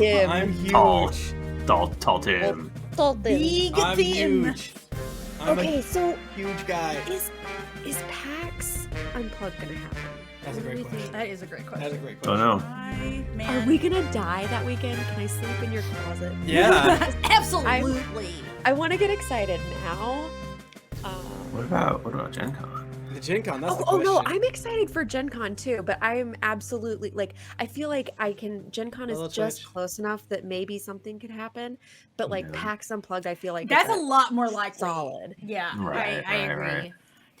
Tim. I'm huge. Tall Tim. Tall Tim. Big I'm Tim. huge. I'm Okay, a so huge guy. is PAX Unplugged gonna happen? That's a great question. That is a great question. That's a great Don't question. know. Are we gonna die that weekend? Can I sleep in your closet? Yeah. Absolutely. I want to get excited now. What about Gen Con? The Gen Con, that's the Oh question. no, I'm excited for Gen Con too, but I'm absolutely like I feel like Gen Con is Hello, just Twitch. close enough that maybe something could happen. But like Yeah. PAX Unplugged, I feel like That's it's a lot more likely. solid. Yeah, Right, I right, agree. right.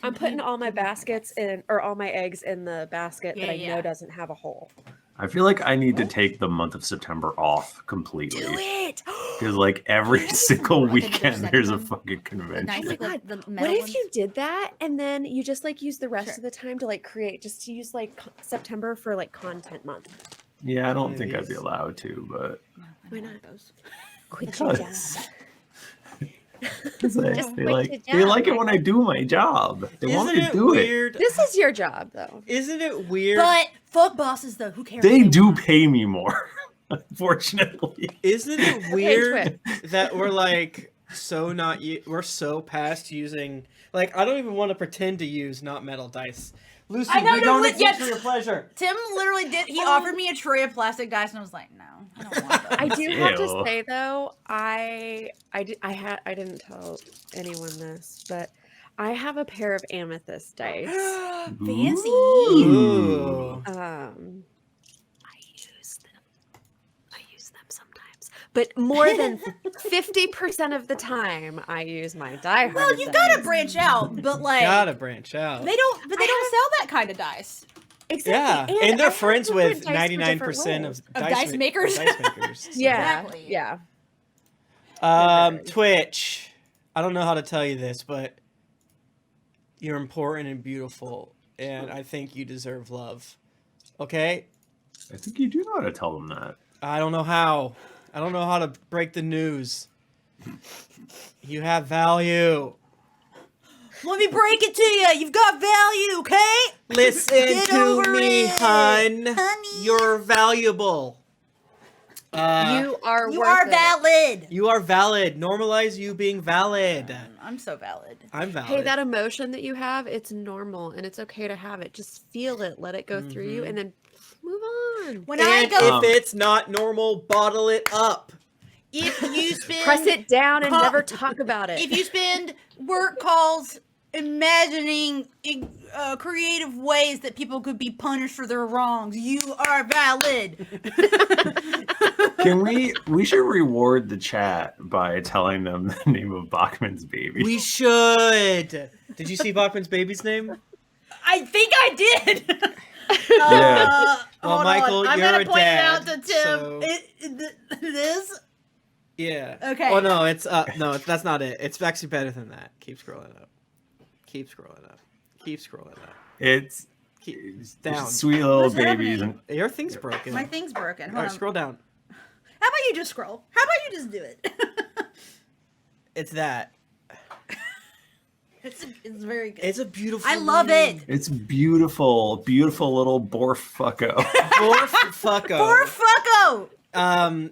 I'm putting all my baskets in, or all my eggs in the basket that I Yeah. know doesn't have a hole. I feel like I need to take the month of September off completely. Do it! Because like every single Another weekend second there's a one? fucking convention. Nice, Oh my like the What metal if ones? you did that and then you just like use the rest Sure. of the time to like create, just to use like September for like content month? Yeah, I don't One of think I'd be these. allowed to, but No, I Why don't not? like those. Quit your job. because they, Just they quit like your they job, like it when I Michael. do my job. They want Isn't me to it do it. weird? This is your job though. Isn't it weird? But fuck bosses though. Who cares? They what do want? pay me more, unfortunately. Isn't it Okay, weird that we're like we're so past using, like, I don't even want to pretend to use not metal dice. Lucy, I know, we no, don't but exist yet- for your pleasure. Tim literally did. He offered me a tray of plastic dice, and I was like, no, I don't want those. I do have to Ew. say though, I didn't tell anyone this, but I have a pair of amethyst dice. Fancy. Ooh. I use them sometimes, but more than 50% of the time, I use my die Well, hard you dice. gotta branch out, but like Gotta branch out. they don't sell that kind of dice. Exactly. Yeah, and I they're have friends different with dice for different 99% roles. of dice makers? Dice makers. Yeah, Exactly. yeah. Twitch. I don't know how to tell you this, but you're important and beautiful, and I think you deserve love. Okay? I think you do know how to tell them that. I don't know how. I don't know how to break the news. You have value. Let me break it to you. You've got value, okay? Listen Get to over me, it, hun. honey. You're valuable. You are You worth are it. valid. You are valid. Normalize you being valid. I'm so valid. I'm valid. Hey, that emotion that you have, it's normal and it's okay to have it. Just feel it, let it go through you, and then move on. When I and go, if it's not normal, bottle it up. if you spend Press it down and Call- never talk about it. if you spend work calls imagining creative ways that people could be punished for their wrongs, you are valid. Can we should reward the chat by telling them the name of Bachmann's baby. We should. Did you see Bachman's baby's name? I think I did. Yeah. Well, Hold Michael, on. I'm you're gonna a point dad, it out to Tim. so- It is. Yeah. Okay. Oh no, it's no, that's not it. It's actually better than that. Keep scrolling up. Keep scrolling up. Keep scrolling up. It's Keep down. sweet little What's babies. happening? And Your thing's broken. My thing's broken. All Hold right, on. scroll down. How about you just scroll? How about you just do it? It's that. it's very good. It's a beautiful. I love it. it's beautiful, beautiful little borfucko. Borfucko. Poor fucko.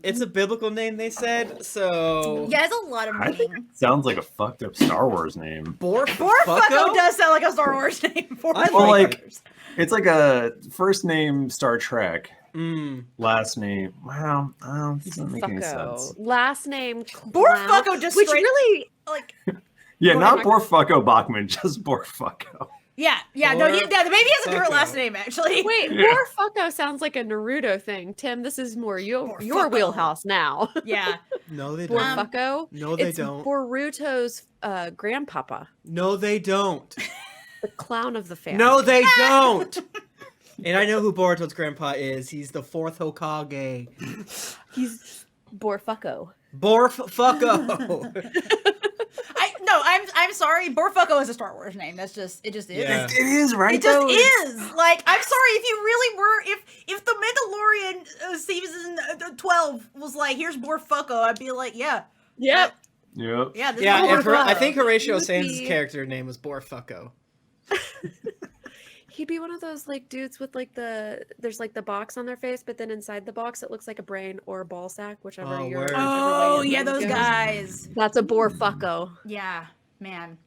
It's a biblical name, they said. So. Yeah, it's a lot of I think meaning. it sounds like a fucked up Star Wars name. Poor fucko does sound like a Star Wars name. Poor I Well, like like it's like a first name Star Trek, Mm. last name. Wow, it doesn't make any Fucko. sense. Last name. Poor Clown, fucko just which straight really. like Yeah, Go not ahead. Borfucko Bachmann, just Borfucko. yeah. No, Poor the baby has a different fucko. last name actually. Wait, Yeah. Borfucko sounds like a Naruto thing. Tim, this is more your Borfucko. wheelhouse now. Yeah. No, they don't. Borfucko. No, they It's don't. Boruto's grandpapa, No, they don't. the clown of the family. No, they don't. And I know who Boruto's grandpa is. He's the fourth Hokage. He's Borfucko. Borfucko. I'm sorry. Borfucko is a Star Wars name. That's just it. Just is. Yeah. It is right. It just though. is. Like, I'm sorry if you really were. If the Mandalorian season 12 was like, here's Borfucko, I'd be like, yeah, Yep. Yep. yeah. This Yeah, is I Borfucko. think Horatio Would Sands' be- character name was Borfucko. He'd be one of those like dudes with like there's like the box on their face, but then inside the box it looks like a brain or a ball sack, whichever Oh, you're. word. Oh, whichever way yeah, it those goes. guys. That's a boar fucko. Yeah, man.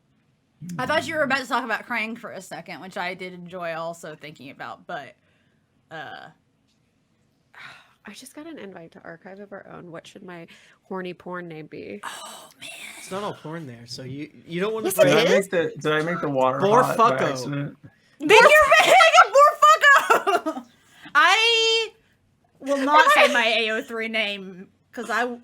I thought you were about to talk about Krang for a second, which I did enjoy also thinking about, but I just got an invite to Archive of Our Own. What should my horny porn name be? oh man. It's not all porn there, so you don't want to. Yes, it Did I make the water Boar hot by fucko. accident? Make your bag a more fucko. I will not say my AO3 name because I would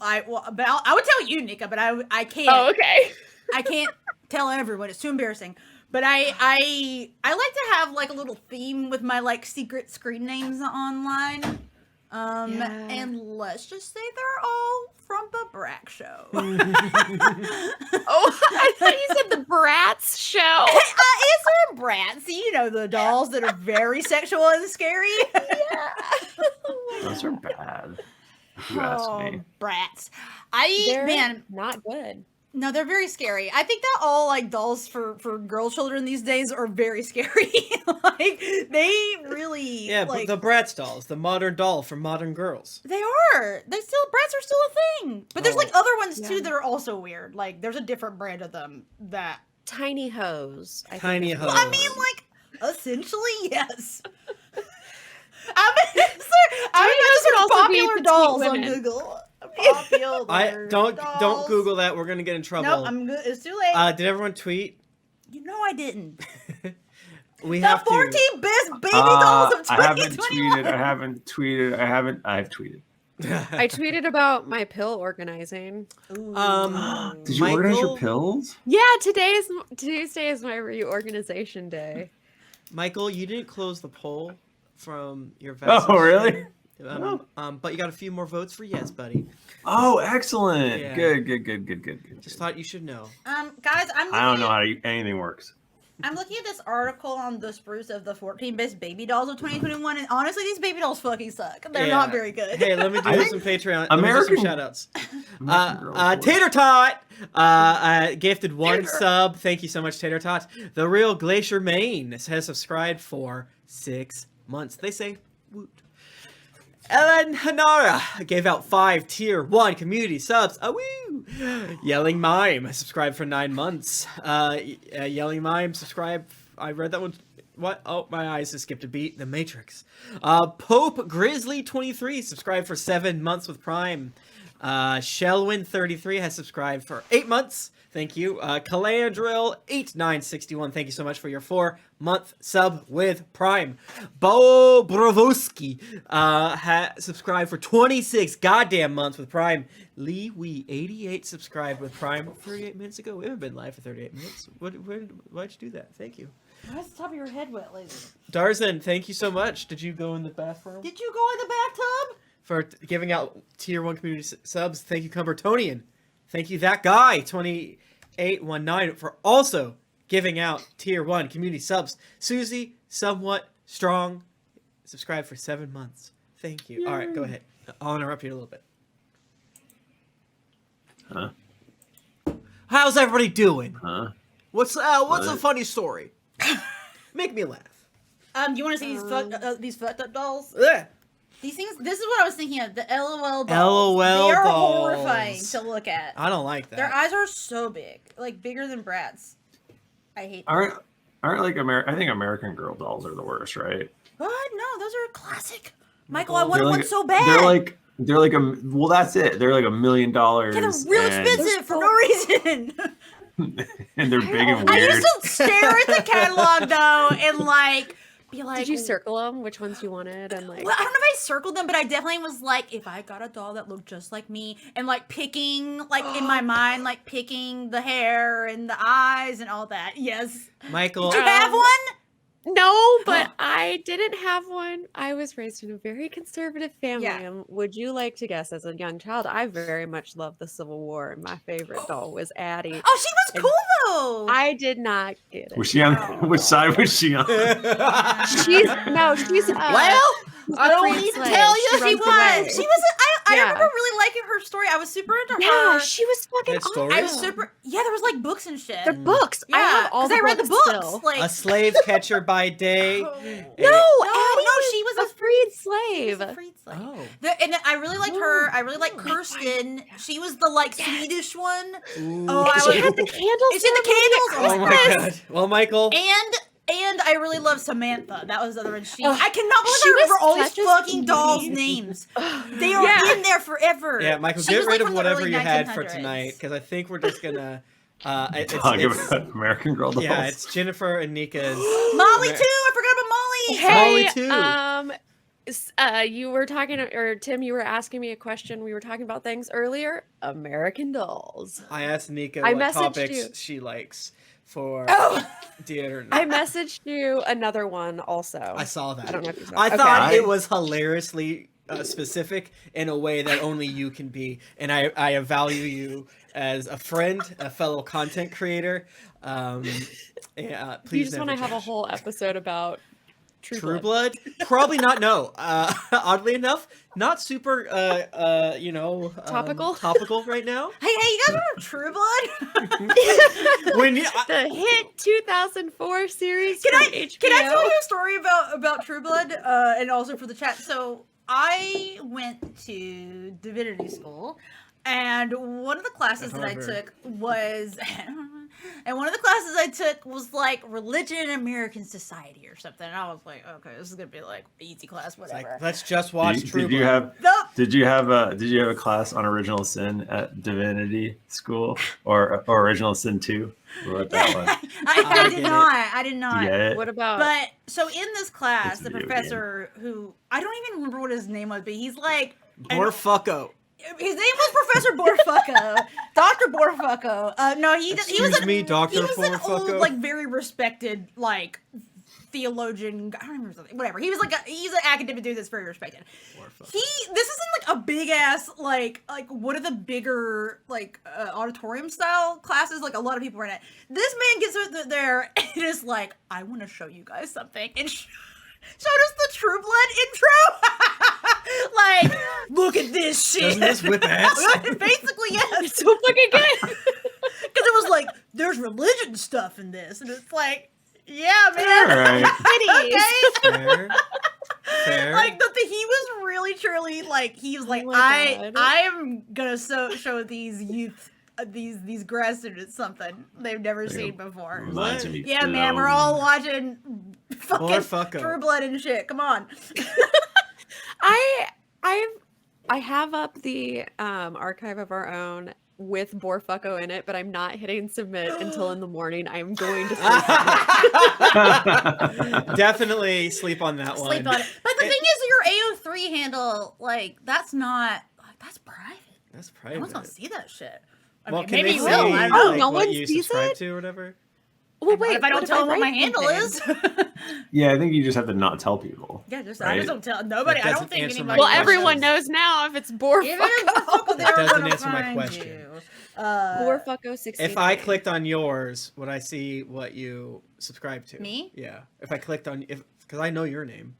tell you, Nika, but I can't. Oh, okay. I can't tell everyone. It's too embarrassing. But I like to have like a little theme with my like secret screen names online. Yeah. And let's just say they're all from the Brack Show. Oh, I thought you said the Bratz show. It's from Bratz. You know the dolls that are very sexual and scary. Those are bad. If you ask me. Brats. They're not good. No, they're very scary. I think that all like dolls for girl children these days are very scary. Like they really But the Bratz dolls, the modern doll for modern girls. they are. Brats are still a thing. But there's like other ones too that are also weird. Like there's a different brand of them that Tiny hose. I think Tiny is hose. what I it mean is. like essentially yes. I'm just could also be popular petite dolls on women. Google. Popular Don't dolls. Google that. We're gonna get in trouble. Nope, I'm good. It's too late. Did everyone tweet? You know I didn't. We The have 14 to. best baby dolls of 2021. I haven't tweeted. I've tweeted. I tweeted about my pill organizing. Did you organize your Michael? pills? Yeah, Tuesday is my reorganization day. Michael, you didn't close the poll from your vessel. Oh, really? But you got a few more votes for yes, buddy. Oh, excellent. Yeah. Good. Just thought you should know. Guys, I don't know how anything works. I'm looking at this article on the spruce of the 14 best baby dolls of 2021, and honestly, these baby dolls fucking suck. They're Yeah. not very good. Hey, let me do I think some Patreon. American- Let me do some shout outs. American Girl Tater Tot gifted one sub. Thank you so much, Tater Tot. The Real Glacier Maine has subscribed for 6 months. They say woot. Ellen Hanara gave out 5 tier 1 community subs. Oh, woo! Yelling Mime subscribed for 9 months. Yelling Mime subscribed. I read that one. What? Oh, my eyes just skipped a beat. The Matrix. Pope Grizzly 23 subscribed for 7 months with Prime. Shellwin 33 has subscribed for 8 months. Thank you. Calandrill 8961. Thank you so much for your 4-month sub with Prime. Bo Brovosky subscribed for 26 goddamn months with Prime. Lee Wee 88 subscribed with Prime 38 minutes ago. We haven't been live for 38 minutes. Why'd you do that? Thank you. Why is the top of your head wet, Lazy? Darzan, thank you so much. Did you go in the bathroom? Did you go in the bathtub? For giving out tier 1 community subs. Thank you, Cumbertonian. Thank you, that guy, 2819, for also giving out tier 1 community subs. Susie, somewhat strong, subscribed for 7 months. Thank you. All right, go ahead. I'll interrupt you a little bit. Huh? How's everybody doing? Huh? What's a funny story? Make me laugh. You want to see these fucked up dolls? Ugh. These things. This is what I was thinking of. The LOL dolls. LOL They are dolls. horrifying to look at. I don't like that. Their eyes are so big, like bigger than Bratz. I hate them. Aren't like I think American Girl dolls are the worst, right? What? No, those are a classic. Michael, Michael, I wanted They're one like- so bad. They're like well, that's it. They're like $1 million. Yeah, they're real expensive for no reason. And they're big and I weird. used to stare at the catalog though and like be like, Did you circle them? Which ones you wanted? And like, Well, I don't know if I circled them, but I definitely was like, if I got a doll that looked just like me, and like picking, like in my mind, like picking the hair and the eyes and all that. Yes. Michael. Did you have one? no, but I didn't have one. I was raised in a very conservative family. Yeah. And would you like to guess, as a young child, I very much loved the Civil War, and my favorite doll was Addie. Oh, she was cool though. I did not get it. Was she on which side was she on? She's Well, I don't need to tell you. she was. She was. I remember really liking her story. I was super into her. Yeah, she was fucking That story? awesome. I was super. Yeah, there was like books and shit. The books. I have all the I read the books. still. Like A slave catcher by day. Oh. No, No, Addie no, she was a freed she slave. was a freed slave. Oh. And I really liked her. I really liked Oh, Kirsten. She was the like Swedish one. Ooh. Oh, I She was- had the candles. She had the candles. Oh my Yes. god. Well, Michael. And I really love Samantha. That was the other one. Oh, I cannot believe she I remember was all these such a fucking dolls' sweetie. names. They are in there forever. Yeah, Michael, She get was, like, rid of from the whatever early you had for 1900s. tonight, because I think we're just gonna. It's, Talk it's- about American Girl dolls. yeah, it's Jennifer and Nika's. Molly too. I forgot about Molly. Hey, Molly, too. you were talking, or Tim, you were asking me a question. We were talking about things earlier. American Dolls. I asked Nika I what messaged topics you. she likes for Oh. theater. I messaged you another one also. I saw that. I don't know if you saw I it. thought Okay. it was hilariously specific in a way that only you can be, and I value you as a friend, a fellow content creator. Yeah, please. You just want to never have a trash. whole episode about True Blood? Probably not. No. Oddly enough, not super. Topical right now. Hey, you guys remember True Blood? When you, the hit 2004 series Can from I HBO. tell you a story about True Blood, and also for the chat? So I went to divinity school, and one of the classes that I However- took was, and one of the classes I took was like religion and American society or something. And I was like, okay, this is gonna be like easy class, it's like, whatever. let's just watch True Did Blood. you have Nope. Did you have a class on original sin at divinity school or Original Sin 2? What that one? I get did it. not. I did Did not. you get it? What about? But so in this class, It's a the video professor who I don't even remember what his name was, but he's like Borfucko. his name was Professor Borfucko, Dr. Borfucko. No, he was Excuse me, Dr. He was an old, Borfucko? like very respected like theologian. I don't remember something. Whatever. He was like he's an academic dude that's very respected. This isn't like a big ass like one of the bigger like auditorium style classes. Like a lot of people are in it. This man gets there and is like, I want to show you guys something, and showed us the True Blood intro. Like, look at this shit. Doesn't this whip ass? Basically, yes. it's so fucking good. Because it was like, there's religion stuff in this, and it's like, yeah, man. All right. Okay. Fair. Fair. Like he was really truly like he was like Oh my God. I'm gonna show these youth these grad students something they've never They're seen before. Reminds me Yeah, man, we're all watching fucking Borfucko. True Blood and shit. Come on. I have up the archive of our own with Borfucko in it, but I'm not hitting submit until in the morning. I'm going to sleep. Definitely sleep on that one. Sleep on it. But the thing is, your AO3 handle, like, that's not like that's private. That's No one's gonna private. see that shit. I Well, mean, can maybe they you see, will. I don't Oh, know. like, no what one you sees subscribe it? to or whatever? Well, What wait, if I don't tell them what my write handle something? is? Yeah, I think you just have to not tell people. Yeah, just I Right? just don't tell nobody. That I doesn't don't think answer anybody. my Well, question. everyone knows now if it's Even Borfucko. if Borfucko, they're That doesn't gonna answer my find question. you. Borfucko 60. If I clicked on yours, would I see what you subscribe to? Me? Yeah. If I clicked on, because I know your name.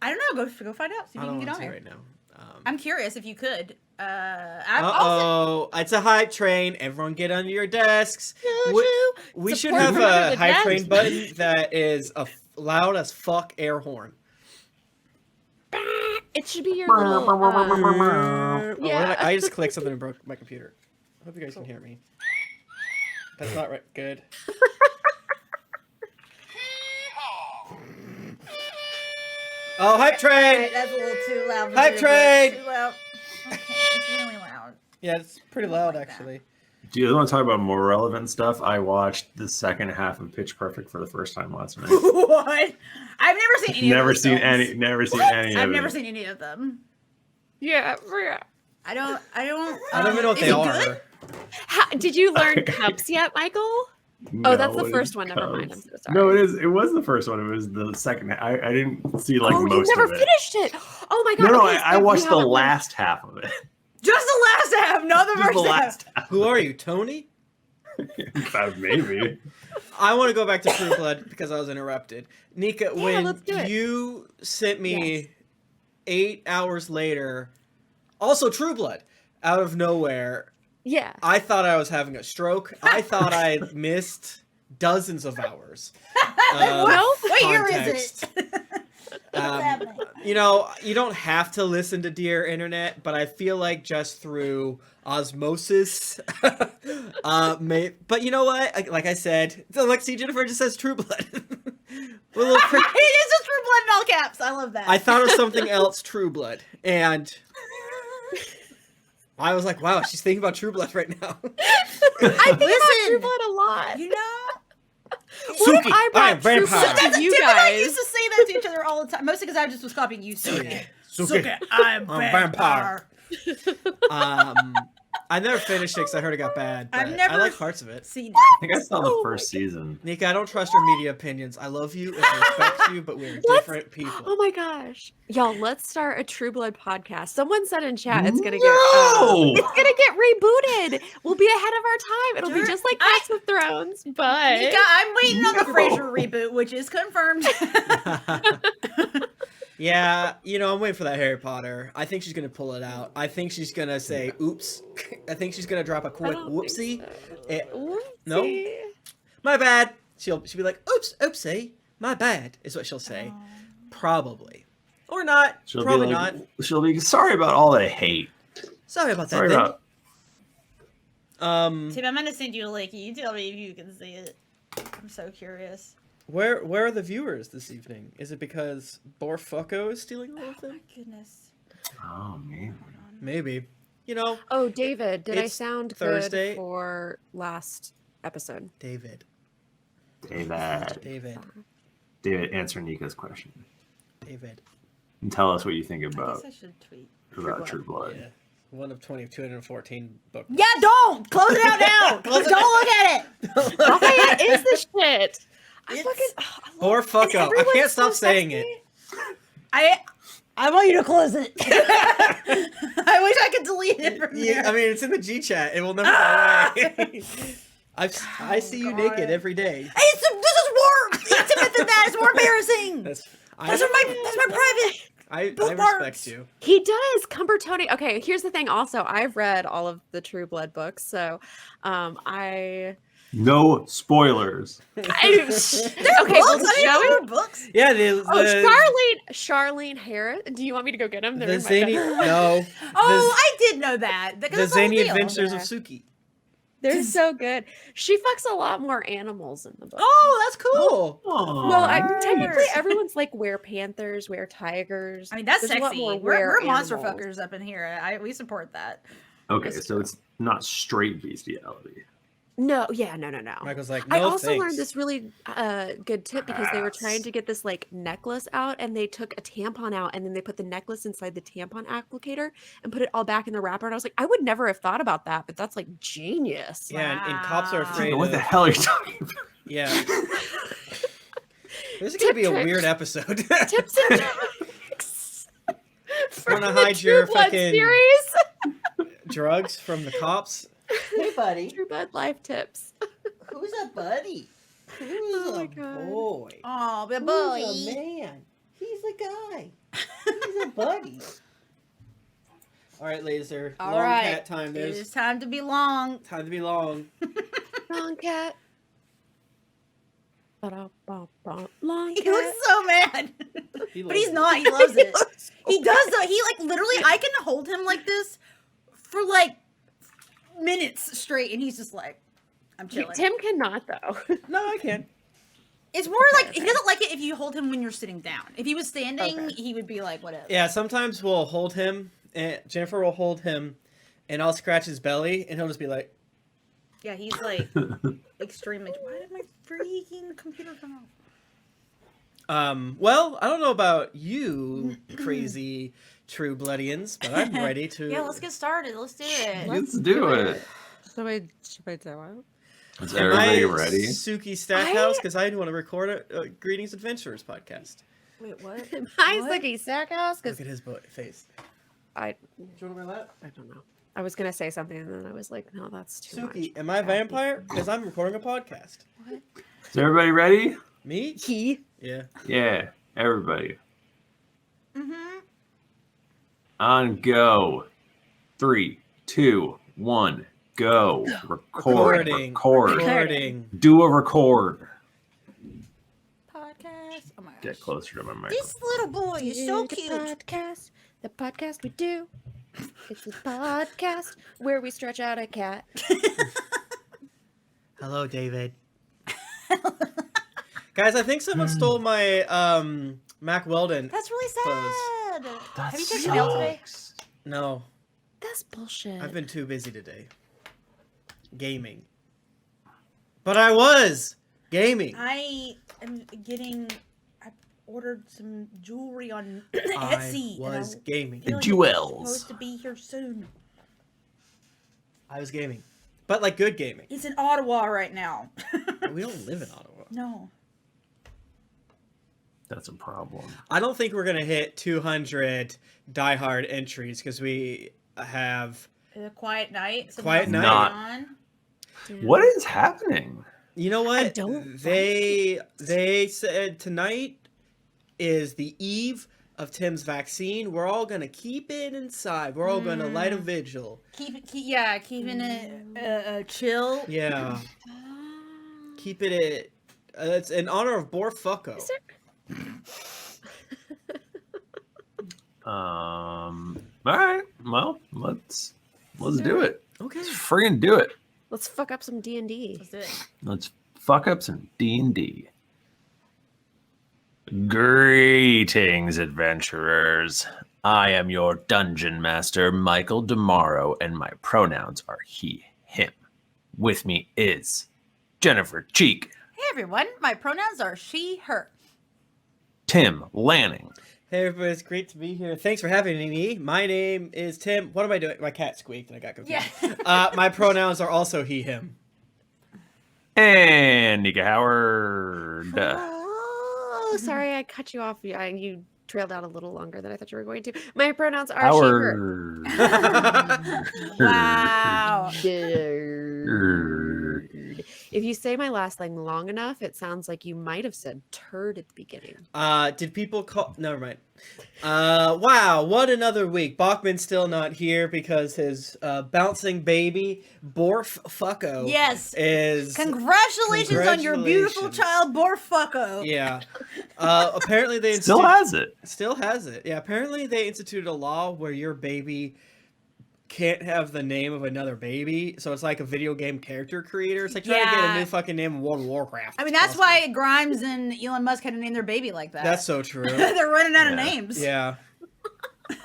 I don't know. Go find out. See if I you don't can get want on to here. right now. I'm curious if you could. I'll It's a hype train. Everyone get under your desks. We should Support have from under a the hype desk. train button that is a loud as fuck air horn. It should be your little. Oh, yeah. I just clicked something and broke my computer. I hope you guys can hear me. That's not right. Good. Oh, hype train! That's a little too loud. for Hype me, train! but Too loud. Okay, it's really loud. Yeah, it's pretty loud like that. actually. Do you want to talk about more relevant stuff? I watched the second half of Pitch Perfect for the first time last night. What? I've never seen any. Never of those seen films. any. Never seen What? any. I've of never it. seen any of them. Yeah. I don't. I don't even know what is they it are. good? Did you learn cups yet, Michael? No, that's the it first is one. Never mind. I'm Cubs. so sorry. No, it is. It was the first one. It was the second. I didn't see like oh, you most never of it. finished it. Oh my god. No, okay, I so you watched the haven't learned- last half of it. Just the last half, not the Just first the half. last half. Who are you, Tony? Maybe. I want to go back to True Blood because I was interrupted. Nika, when let's do it. you sent me 8 hours later, Also, True Blood, out of nowhere, Yeah. I thought I was having a stroke. I thought I missed dozens of hours. What year is context. it? What's happening? You know, you don't have to listen to Dear Internet, but I feel like just through osmosis. But you know what? Like I said, Lexi Jennifer just says True Blood. It is just True Blood in all caps. I love that. I thought of something else, True Blood, and I was like, wow, she's thinking about True Blood right now. I think about True Blood a lot. You know? What if Suki, I I brought am True vampire. Blood to you Tim and I guys? used to say that to each other all the time. Mostly because I just was copying you. Suki. Suki. I'm I'm vampire. I never finished it because I heard it got bad. But I've never I like parts of it. Seen it. I think I saw the first season. Nika, I don't trust your media opinions. I love you and I respect you, but we're different people. Oh my gosh. Y'all, let's start a True Blood podcast. Someone said in chat it's gonna No! get rebooted. We'll be ahead of our time. It'll be just like Game of Thrones, but Nika, I'm waiting on the Frasier reboot, which is confirmed. Yeah, you know, I'm waiting for that Harry Potter. I think she's gonna pull it out. I think she's gonna say, "Oops." I think she's gonna drop a I quick don't whoopsie. think so. Eh, no, my bad. She'll be like, "Oops, oopsie, my bad," is what she'll say. Probably, or not. She'll Probably be like, not. She'll be sorry about all the hate. Sorry about that. Sorry Then. about. Tim, I'm gonna send you a link. You tell me if you can see it. I'm so curious. Where are the viewers this evening? Is it because Borfucko is stealing all of Oh my them? goodness. Oh man. Maybe. You know, Oh, David, did I It's sound Thursday. good for last episode? David. David, answer Nika's question David. and tell us what you think I about guess I should tweet. True Blood. Yeah. One of 214 books. Yeah, don't close it out now. Don't look at it. Lafayette is the shit. I fucking Borfucko. I everyone's can't stop so saying sexy. it. I want you to close it. I wish I could delete it from Yeah, there. I mean, it's in the G chat. It will never go away. I see you God. naked every day. Hey, this is more intimate than that. It's more embarrassing. That's That's my private. I bookmarks. respect you. He does. Cumbertoni. Okay, here's the thing. Also, I've read all of the True Blood books, so I No spoilers. okay. Books? Well, I didn't know Joey. there were books. Yeah, the Charlene Harris. Do you want me to go get him? the They're in my zany bedroom. no Oh, I did know that. the That's zany the whole deal. adventures of Yeah. Suki. They're so good. She fucks a lot more animals in the book. Oh, that's cool. Cool. Well, Nice. technically, everyone's like wear panthers, wear tigers. I mean, that's There's a lot sexy. more We're wear monster animals. fuckers up in here. We support that. Okay, so it's not straight bestiality. No. Michael's like, I no also thanks. learned this really good tip because they were trying to get this like necklace out and they took a tampon out and then they put the necklace inside the tampon applicator and put it all back in the wrapper. And I was like, I would never have thought about that, but that's like genius. Yeah, and cops are Wow. afraid What of. the hell are you talking about? Yeah. This is gonna be a tricks. weird episode. Tips and tricks. from Wanna the hide your True Blood fucking- series. Drugs from the cops. Hey, buddy. True Blood life tips. Who's a buddy? Who's Oh my a God. boy? Oh, the Who's boy. a man? He's a guy. He's a buddy. All right, Laser. All long right. cat time. It There's is time to be long. time to be long. Long cat. Long He cat. looks so mad. But He he's loves not. He loves it. He does though. He like literally I can hold him like this for like minutes straight and he's just like I'm chilling. Tim cannot though. No, I can. It's more like he doesn't like it if you hold him when you're sitting down. If he was standing, Okay. he would be like whatever. Yeah, sometimes we'll hold him, and Jennifer will hold him, and I'll scratch his belly, and he'll just be like, Yeah, he's like extremely. Why did my freaking computer come off? well, I don't know about you, crazy True Bloodians, but I'm ready to. Yeah, let's get started. Let's do it. Let's do it. Should I do it? Is Am I everybody ready? Suki Stackhouse, because I want to record a Greetings Adventurers podcast. Wait, what? Hi, What? Suki Stackhouse. Look Because at his face. I Do you want to wear that? don't know. I was gonna say something and then I was like, no, that's too Suki, much. am I a vampire? Because I'm recording a podcast. Is everybody ready? Me? He. Yeah. Yeah, everybody. Mm-hmm. On go. 3, 2, 1, go. Recording. Record. Recording. Do a record. Podcast. Oh my gosh. Get closer to my microphone. This little boy is so cute. The podcast we do. It's a podcast where we stretch out a cat. Hello, David. Guys, I think someone stole my Mac Weldon. That's really sad. That Have you checked your mail today? sucks. No, That's bullshit. I've been too busy today. Gaming. But I was gaming. I ordered some jewelry on I Etsy. was gaming. feel like it's Jewels. supposed to be here soon. I was gaming. But like good gaming. It's in Ottawa right now. We don't live in Ottawa. No. That's a problem. I don't think we're going to hit 200 diehard entries because we have... A quiet night. something Quiet else night. going Not- on. What is happening? You know what? don't They said tonight is the eve of Tim's vaccine. We're all gonna keep it inside. We're all gonna light a vigil. Keeping it chill. Yeah, keep it. It's in honor of Borfucko. Is there- All right. Well, let's do it. Okay. Let's friggin' do it. Let's fuck up some D&D. Let's do it. Let's fuck up some D&D. Greetings, adventurers. I am your dungeon master, Michael DiMauro, and my pronouns are he, him. With me is Jennifer Cheek, Hey everyone, my pronouns are she, her. Tim Lanning, Hey everybody, it's great to be here. Thanks for having me. My name is Tim. What am I doing? My cat squeaked and I got confused. Yeah. My pronouns are also he, him. and Nika Howard. Oh, sorry, I cut you off. You trailed out a little longer than I thought you were going to. My pronouns are she, her. Howard. Wow. If you say my last name long enough, it sounds like you might have said turd at the beginning. Did people call? Never mind. Wow, what another week. Bachman's still not here because his bouncing baby Borfucko Yes. is Congratulations on your beautiful Congratulations. child, Borfucko. yeah. Apparently they Still has it. still has it. Yeah. Apparently they instituted a law where your baby can't have the name of another baby, so it's like a video game character creator. It's like trying to get a Yeah. new fucking name in World of Warcraft. I mean, It's that's possible. why Grimes and Elon Musk had to name their baby like that. That's so true. They're running out of Yeah. names. Yeah.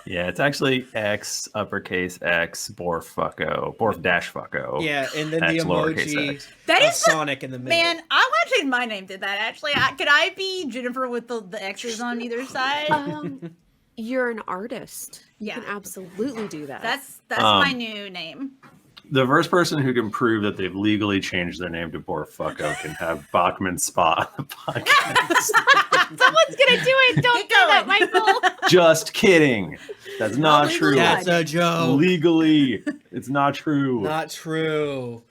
Yeah, it's actually X, uppercase X, Borfucko, Borf-fucko. Yeah, and then X, the lowercase emoji X. That of is the- Sonic in the middle. Man, I want to change my name to that, actually. Could I be Jennifer with the X's on either side? You're an artist. You Yeah. can absolutely do that. That's my new name. The first person who can prove that they've legally changed their name to Borfucko can have Bachmann's spot on the podcast. Someone's gonna do it. Don't Get do that, going. Michael. Just kidding. That's not legally true. That's a joke. Legally, it's not true. Not true.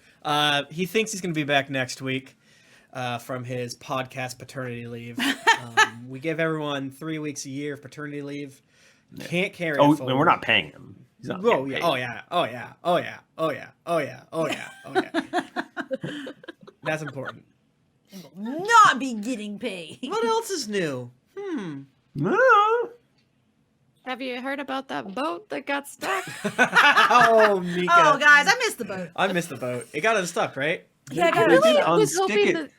He thinks he's going to be back next week from his podcast paternity leave. We give everyone 3 weeks a year of paternity leave. Can't carry it Oh, forward. and we're not paying him. He's not Oh getting yeah, paid. oh yeah, oh yeah, oh yeah, oh yeah, oh yeah, oh yeah, oh yeah. That's important. Not be getting paid. What else is new? No. Have you heard about that boat that got stuck? Oh, Nika. Oh, guys, I missed the boat. I missed the boat. It got unstuck, right? Yeah, I I got They really did was unstick hoping it, that.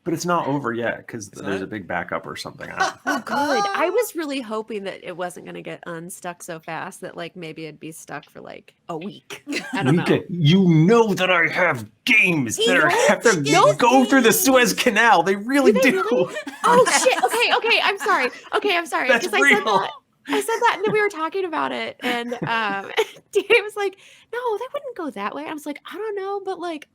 but it's not over yet because there's not? a big backup or something. Oh, good. I was really hoping that it wasn't going to get unstuck so fast that, like, maybe it'd be stuck for like a week. I don't know. Nika, you know that I have games He that knows have to he gets go through the games. Suez Canal. They really Do they do. really? Oh shit. Okay. I'm sorry. That's Because I said real. that. I said that, and then we were talking about it, and Dave was like, "No, they wouldn't go that way." I was like, "I don't know, but like,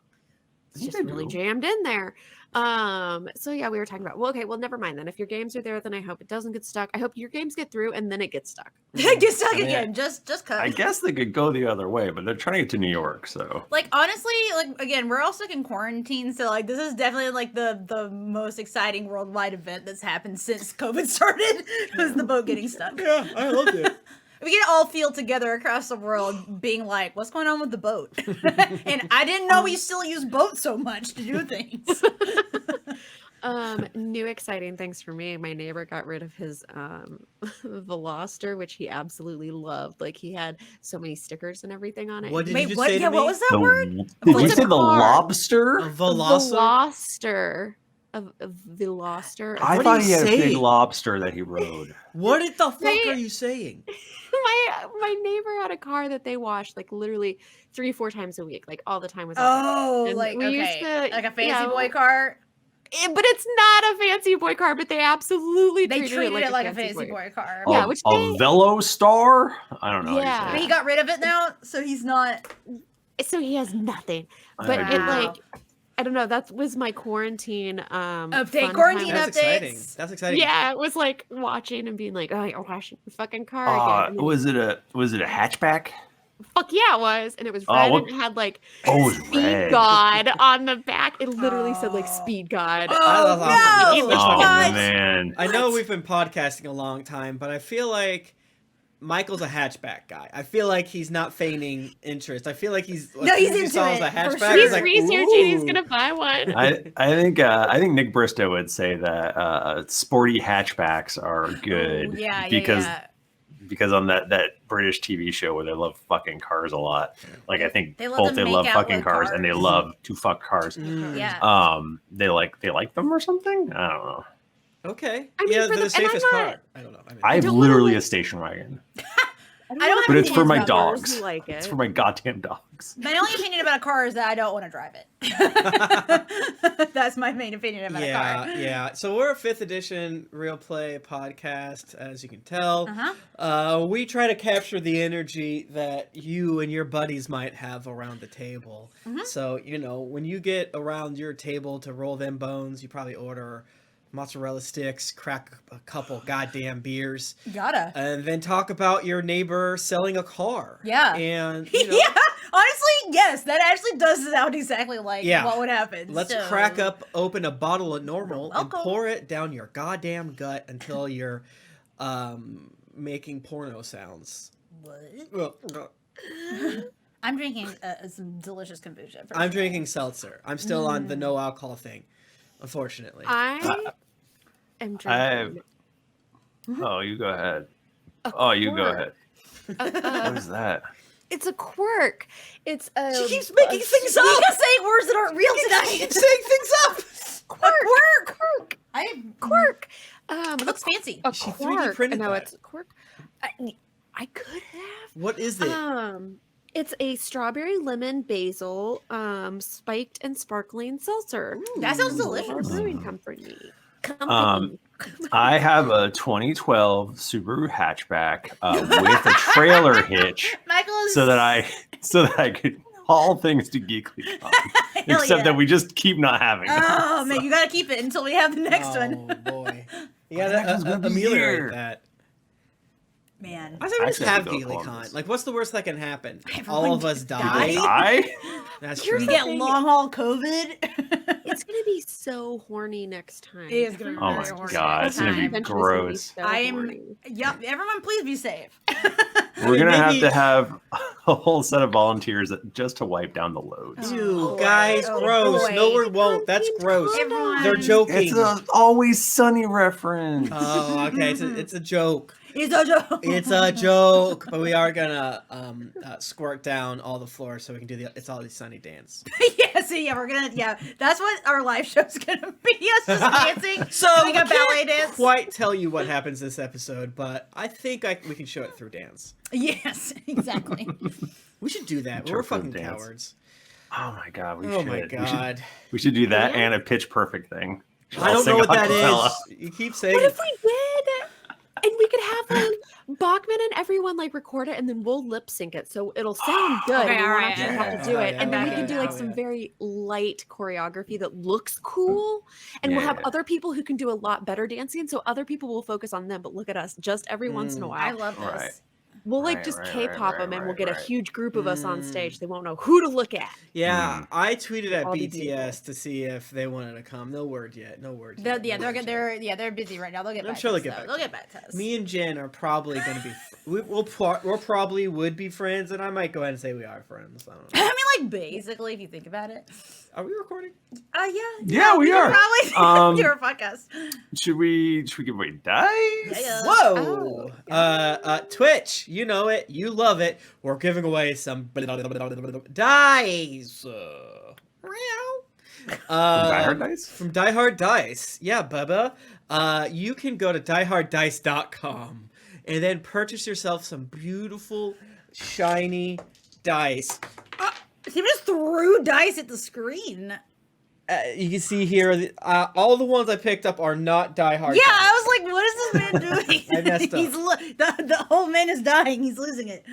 it's think just they really do. jammed in there." So yeah, we were talking about. Well, okay, well, never mind then. If your games are there, then I hope it doesn't get stuck. I hope your games get through, and then it gets stuck. Get stuck Yeah. again. Just cause. I guess they could go the other way, but they're trying to get to New York, so. Like, honestly, like, again, we're all stuck in quarantine, so, like, this is definitely, like, the most exciting worldwide event that's happened since COVID started, was the boat getting stuck. Yeah, I loved it. We can all feel together across the world, being like, "What's going on with the boat?" And I didn't know we still use boats so much to do things. New exciting things for me. My neighbor got rid of his Veloster, which he absolutely loved. Like he had so many stickers and everything on it. What did Wait, you just what? say Yeah, to me? what was that word? Did you What's say a the car? lobster? A Veloster? Veloster. A Veloster. I What thought are he you had a big saying? lobster that he rode. What the fuck Right. are you saying? my neighbor had a car that they washed like literally 3-4 times a week, like all the time was Oh, And like we used okay, to, like a fancy yeah, boy car. but it's not a fancy boy car, but they absolutely They treated it like a fancy fancy boy car. Yeah, A- which a they- Velo Star? I don't know. how you Yeah. say But it. he got rid of it now, so he's not. So he has nothing. I But it agree. like I don't know, that was my quarantine Update, fun quarantine time. That's exciting. updates. That's exciting. Yeah, it was like watching and being like, oh, you're washing your fucking car again. And then- Was it a hatchback? Fuck yeah, it was. And it was Oh, red what- and it had like Oh, it was Speed red. God on the back. It literally said like Oh. Speed God. That's Oh awesome. no! That's Oh fucking What? nice. man. I know we've been podcasting a long time, but I feel like Michael's a hatchback guy. I feel like he's not feigning interest. I feel like he's No, he's he into saw as it, a for hatchback. sure. He's He's like, researching. He's "Ooh." gonna buy one. I think Nick Bristow would say that sporty hatchbacks are good Oh, yeah, because on that British TV show where they love fucking cars a lot. Like I think They love both to they make love out fucking with cars and they cars. love to fuck cars. Mm. Yeah. They like them or something? I don't know. Okay. I mean, yeah, for they're the the- and I'm safest not- car. I don't know. I have don't wanna, literally like- a station wagon. I don't have But it's for my opinions about girls dogs. who like It's it. for my goddamn dogs. My only opinion about a car is that I don't want to drive it. That's my main opinion about a car. Yeah. So we're a 5th edition real play podcast, as you can tell. We try to capture the energy that you and your buddies might have around the table. So, when you get around your table to roll them bones, you probably order mozzarella sticks, crack a couple goddamn beers, Gotta. and then talk about your neighbor selling a car. Yeah. And, Yeah. Honestly, yes, that actually does sound exactly like Yeah. what would happen. let's so- crack open a bottle of normal and Welcome. pour it down your goddamn gut until you're making porno sounds. What? I'm drinking some delicious kombucha. I'm drinking seltzer. I'm still on the no alcohol thing, unfortunately. I am drinking. Oh, you go ahead. Oh, you go ahead. What is that? It's a quirk. It's a. She keeps making things up. Nika saying words that aren't real tonight. saying things up. Quirk. Quirk. It looks fancy. A She 3D quark. printed No, that. it's a quirk. I could have. What is it? It's a strawberry lemon basil spiked and sparkling seltzer. That sounds From delicious. Our brewing company. I have a 2012 Subaru hatchback with a trailer hitch, Michael is so that I could haul things to Geekly Con. Hell Except yeah. that we just keep not having them. Oh man, you gotta keep it until we have the next one. Oh boy. You Next one's gotta gonna be ameliorate here. that. Man. I say we just Actually, I have have to go GeeklyCon. Columbus. Like, what's the worst that can happen? Everyone All of us die? die. Die? That's Here's true. We get thing. long haul COVID. It's gonna be so horny next time. It is gonna be Oh very my horny God, next it's gonna be time. Convention is gonna be gross. so I'm. horny. Yep. Everyone, please be safe. We're gonna have maybe- to have a whole set of volunteers just to wipe down the loads. Ew, boy. guys, Oh, gross. boy. No, we won't. That's gross. Everyone. They're joking. It's a Always Sunny reference. Oh, okay. It's a joke. It's a joke. It's a joke. But we are gonna squirt down all the floors so we can do the It's Always Sunny dance. Yeah. See, yeah, we're gonna. Yeah, that's what our live show's gonna be. Us just dancing. So like we a ballet can't dance. quite tell you what happens this episode, but I think we can show it through dance. Yes, exactly. We should do that. We're Interpret fucking dance. cowards. Oh my god, we Oh should. my god. We should do that Yeah. and a Pitch Perfect thing. I I'll don't sing know what that acapella. is. You keep saying What if we did? And we could have like Bachmann and everyone like record it, and then we'll lip sync it, so it'll sound good. Okay, and we all won't right, actually have to yeah, do it, yeah, and then we yeah, can do yeah, like yeah. some very light choreography that looks cool, and we'll have Yeah. other people who can do a lot better dancing, so other people will focus on them. But look at us, just every once in a Mm. I while, love this. Right. we'll like Right, just right, K-pop right, them, and we'll right, get a right. huge group of us on Mm. stage. They won't know who to look at. Yeah, I tweeted at All be BTS to see if they wanted to come. No word yet. No word They're, yet. yeah, no word yet. they're busy right now. They'll get I'm back sure to they'll us. get back They'll to get back to us. Me and Jen are probably going to be we'll probably would be friends, and I might go ahead and say we are friends. I don't know. I mean, like, basically, if you think about it. Are we recording? Yeah, we are. Probably do a podcast. Should we give away dice? Yeah. Whoa! Twitch, you know it, you love it. We're giving away some dice. Die Hard Dice? From Die Hard Dice. Yeah, Bubba. You can go to dieharddice.com and then purchase yourself some beautiful, shiny dice. He just threw dice at the screen. You can see here, all the ones I picked up are not Die Hard Yeah, dice. I was like, what is this man doing? I messed up. The whole man is dying. He's losing it.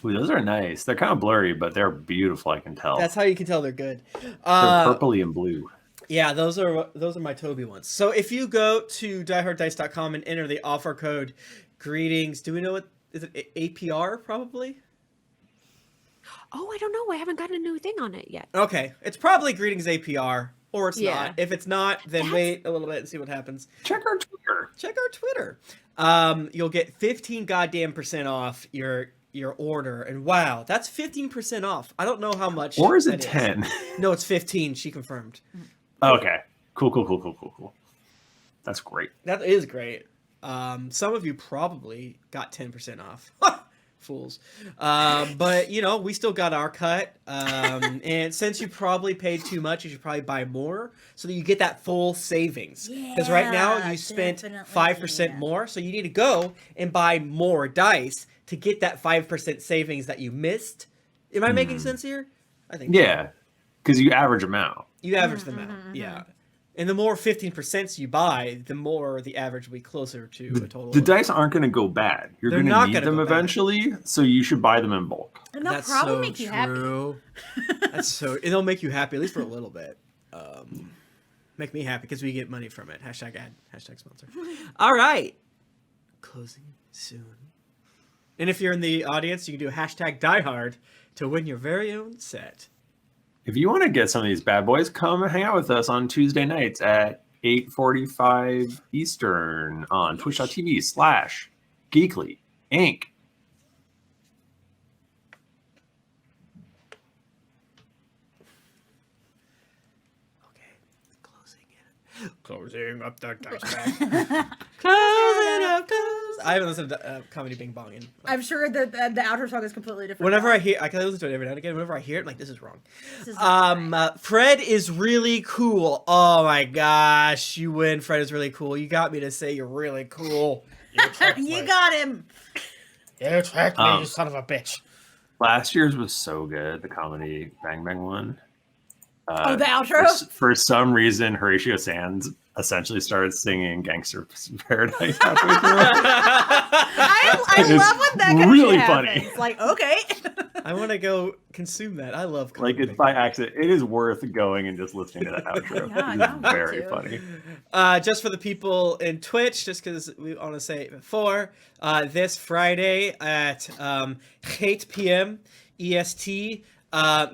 Ooh, those are nice. They're kind of blurry, but they're beautiful, I can tell. That's how you can tell they're good. They're purpley and blue. Yeah, those are my Toby ones. So if you go to dieharddice.com and enter the offer code greetings, do we know what is it APR probably? Oh, I don't know. I haven't gotten a new thing on it yet. Okay, it's probably greetings APR or it's Yeah. not. If it's not, then wait a little bit and see what happens. Check our Twitter. Check our Twitter. You'll get 15 goddamn % off your order, and wow, that's 15% off. I don't know how much. Or is it that 10? No, it's 15. She confirmed. Okay. Cool. That's great. That is great. Some of you probably got 10% off. Fools. But, you know, we still got our cut. And since you probably paid too much, you should probably buy more so that you get that full savings. Because right now Yeah, you spent definitely, 5% yeah. more. So you need to go and buy more dice to get that 5% savings that you missed. Am I making sense here? I think so. Yeah, because you average them out. You average them out. Yeah. And the more 15% you buy, the more the average will be closer to a total. The dice aren't going to go bad. You're They're going to not need gonna them go bad. eventually, so you should buy them in bulk. And they'll That's probably so make you happy. true. That's so. It'll make you happy at least for a little bit. Make me happy because we get money from it. Hashtag ad. Hashtag sponsor. All right. Closing soon. And if you're in the audience, you can do hashtag diehard to win your very own set. If you want to get some of these bad boys, come hang out with us on Tuesday nights at 8:45 Eastern on twitch.tv/Geekly Inc. Closing up the dice bag. Closing up, close. I haven't listened to Comedy Bing Bong in. I'm sure that the outro song is completely different. Whenever I hear, I can listen to it every now and again. Whenever I hear it, I'm like, this is wrong. This is not Fred is really cool. Oh my gosh, you win. Fred is really cool. You got me to say you're really cool. You got him. You tricked me, you son of a bitch. Last year's was so good, the comedy Bang Bang one. The outro? For some reason, Horatio Sands essentially started singing Gangster Paradise halfway through. I It's love when that kind of really shit funny. happens. Like, okay. I want to go consume that. I love Like, Comedy it's by accident. It is worth going and just listening to that outro. Yeah, It's I want very to. funny. Just for the people in Twitch, just because we want to say it before, this Friday at 8 p.m. EST,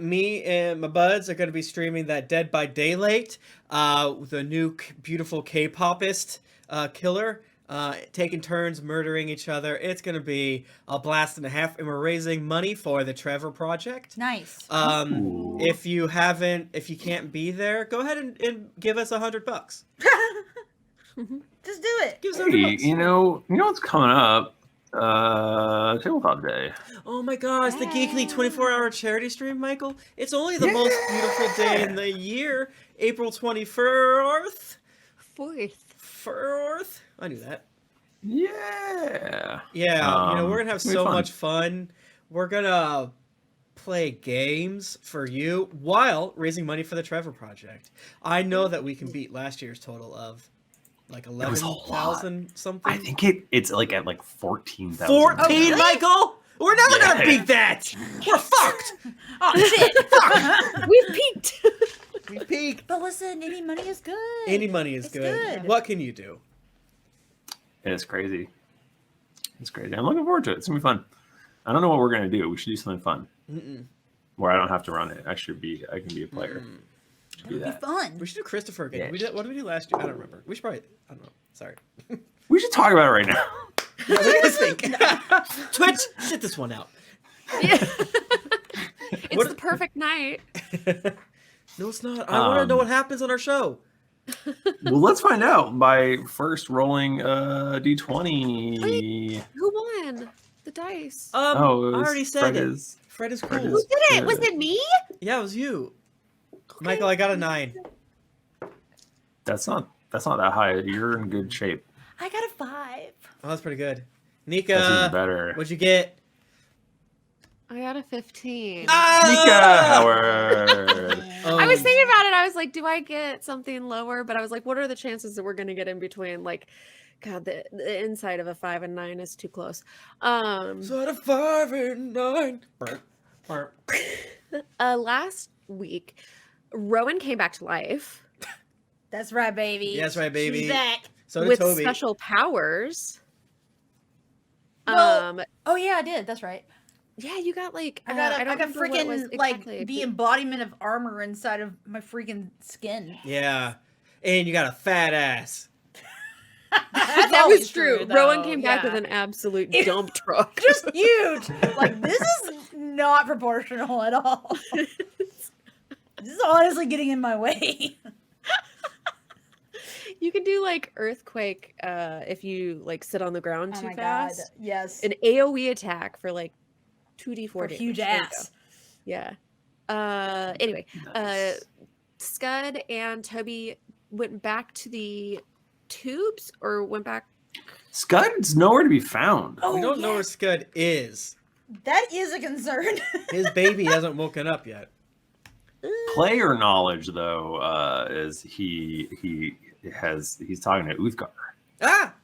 me and my buds are going to be streaming that Dead by Daylight, the new beautiful K-popist killer, taking turns murdering each other. It's going to be a blast and a half, and we're raising money for the Trevor Project. Nice. Ooh. If you can't be there, go ahead and give us $100. Just do it. Give us Hey, $100. you know what's coming up? Tabletop Day. Oh my gosh, the Geekly 24-hour charity stream, Michael. It's only the most beautiful day in the year, April 24th. Fourth. I knew that. Yeah. Yeah, we're gonna have it's gonna be so fun. much fun. We're gonna play games for you while raising money for the Trevor Project. I know that we can beat last year's total of like was a lot. 11,000 something. I think it's like at like 14,000. 14, Oh, really? Michael. We're never Yeah. gonna beat that. We're fucked. Oh, shit. We've peaked. We peaked. But listen, any money is good. Any money is It's good. good. What can you do? It's crazy. It's crazy. I'm looking forward to it. It's gonna be fun. I don't know what we're gonna do. We should do something fun where I don't have to run it. I can be a player. Should do It'd be that. fun. We should do Christopher again. Yeah. What did we do last year? I don't remember. We should probably. I don't know. Sorry. We should talk about it right now. What do you guys think? Twitch, shit this one out. Yeah. It's What- the perfect night. No, it's not. I want to know what happens on our show. Well, let's find out by first rolling d20. Who won the dice? I it was already said Fred it. is- Fred is cool. Fred Who is- did it? Was it me? Yeah, it was you. Michael, I got a 9. That's not that high. You're in good shape. I got a 5. Oh, that's pretty good. That's even Nika, better. what'd you get? I got a 15. Nika Howard. Oh, I was thinking about it. I was like, do I get something lower? But I was like, what are the chances that we're going to get in between? Like, God, the inside of a 5 and 9 is too close. So out of 5 and 9. Last week, Rowan came back to life That's right, baby. Yeah, that's right, baby. She's back. So did with Toby. special powers. Well, oh yeah, I did. That's right. Yeah, you got like I got I don't remember what it was freaking like exactly. the embodiment of armor inside of my freaking skin. Yeah. And you got a fat ass. That's that always was true. though. Rowan came back Yeah. with an absolute dump truck. Just huge. Like this is not proportional at all. This is honestly getting in my way. You can do like earthquake if you like sit on the ground too fast. Yes. An AoE attack for like 2d4 For damage. huge There you go. ass. Yeah. Anyway, Nice. Scud and Toby went back to the tubes or went back. Scud's nowhere to be found. Oh, We don't know yeah. where Skud is. That is a concern. His baby hasn't woken up yet. Player knowledge, though, is he's talking to Uthgar. Ah!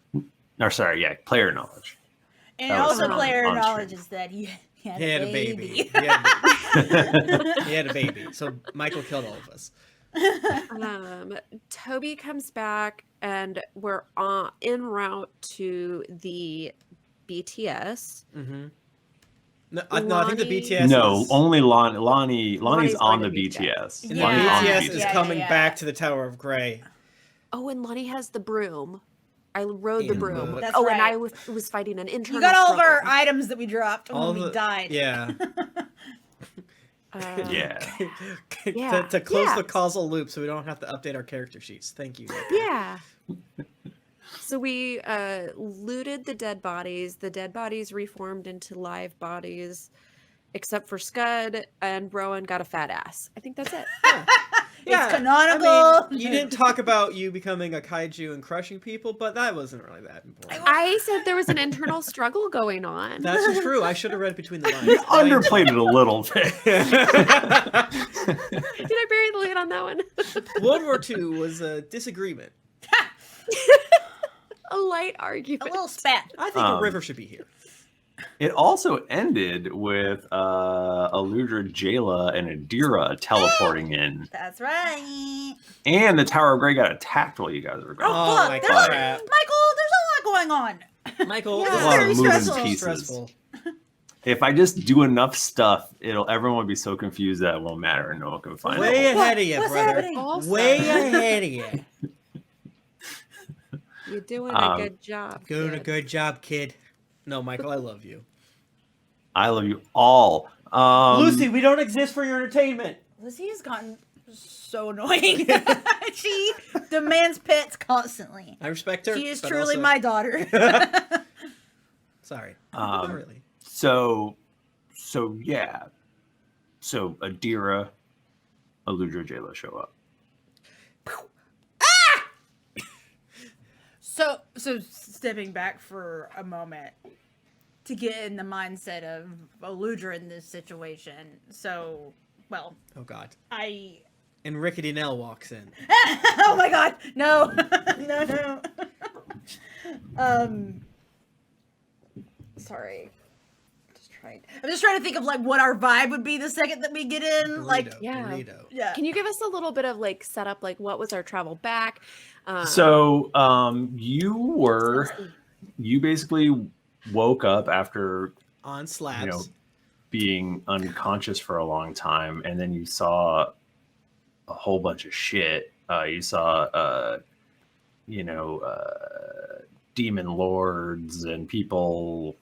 Or sorry, yeah, player knowledge. And That was also on- player on knowledge stream. is that he had, He had a a baby. baby. He had a, he had a baby. So Michael killed all of us. Toby comes back and we're en route to the BTS. Mm-hmm. No, I think the Lonnie- BTS No, is... only Lonnie's Lonnie's on the going to BTS. And Yeah. the Lonnie's on the BTS is Yeah, coming yeah. back to the Tower of Grey. Oh, and Lonnie has the broom. I rode the In broom. the- That's Oh, and right. I was fighting an internal You got all of our struggle. items that we dropped All when we the- died. Yeah. Yeah. Yeah, to close yeah. the causal loop so we don't have to update our character sheets. Thank you. Yeah. So we looted the dead bodies. The dead bodies reformed into live bodies, except for Scud and Rowan got a fat ass. I think that's it. It's canonical. I mean, you didn't talk about you becoming a kaiju and crushing people, but that wasn't really that important. I said there was an internal struggle going on. That's true. I should have read between the lines. You underplayed it a little bit. Did I bury the lead on that one? World War II was a disagreement. A light A argument. little spat. I think a river should be here. It also ended with Aludra, Jayla, and Adira teleporting in. That's right. And the Tower of Grey got attacked while you guys were Oh, gone. Oh fuck. my There's crap. Michael, there's a lot going on. Michael, Yeah, this a lot very of moving stressful. pieces. stressful. If I just do enough stuff, everyone will be so confused that it won't matter and no one can find Way it. ahead of you, What's brother. happening? Also, Way ahead of you. you're doing a Um, good job. Doing a kid. good job, kid. No, Michael, I love you. I love you all. Lucy, we don't exist for your entertainment. Lizzie has gotten so annoying. She demands pets constantly. I respect her. She is but truly also- my daughter. Sorry. Um, Not really. So yeah. So Adira, Aludra, Jayla show up. So stepping back for a moment to get in the mindset of Aludra in this situation. So, well, Oh, God. I. And Rickety Nell walks in. Oh my God! No, no. Sorry. I'm just trying to think of like what our vibe would be the second that we get in. Like, Burrito, yeah. burrito. yeah. Can you give us a little bit of like setup? Like, what was our travel back? So you basically woke up after On slabs. being unconscious for a long time, and then you saw a whole bunch of shit. You saw demon lords and people,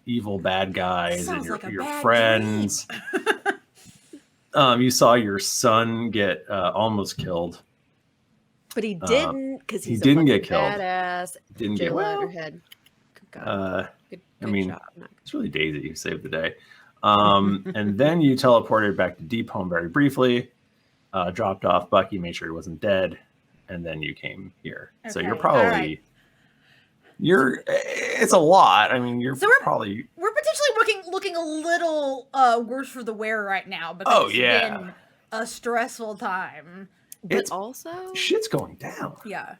evil bad guys, and Sounds your, like a your bad friends. You saw your son get almost killed. But he didn't because he he's didn't a get killed. badass. Didn't get Jayla, well. your head. Good God. Good I mean, shot. I'm not- it's really Daisy who saved the day. And then you teleported back to Deep Home very briefly, dropped off Bucky, made sure he wasn't dead, and then you came here. So you're Okay, probably all right. it's a lot. I mean, you're So we're- probably We're potentially looking a little worse for the wear right now because Oh, it's yeah. been a stressful time. But it's also, shit's going down. Yeah.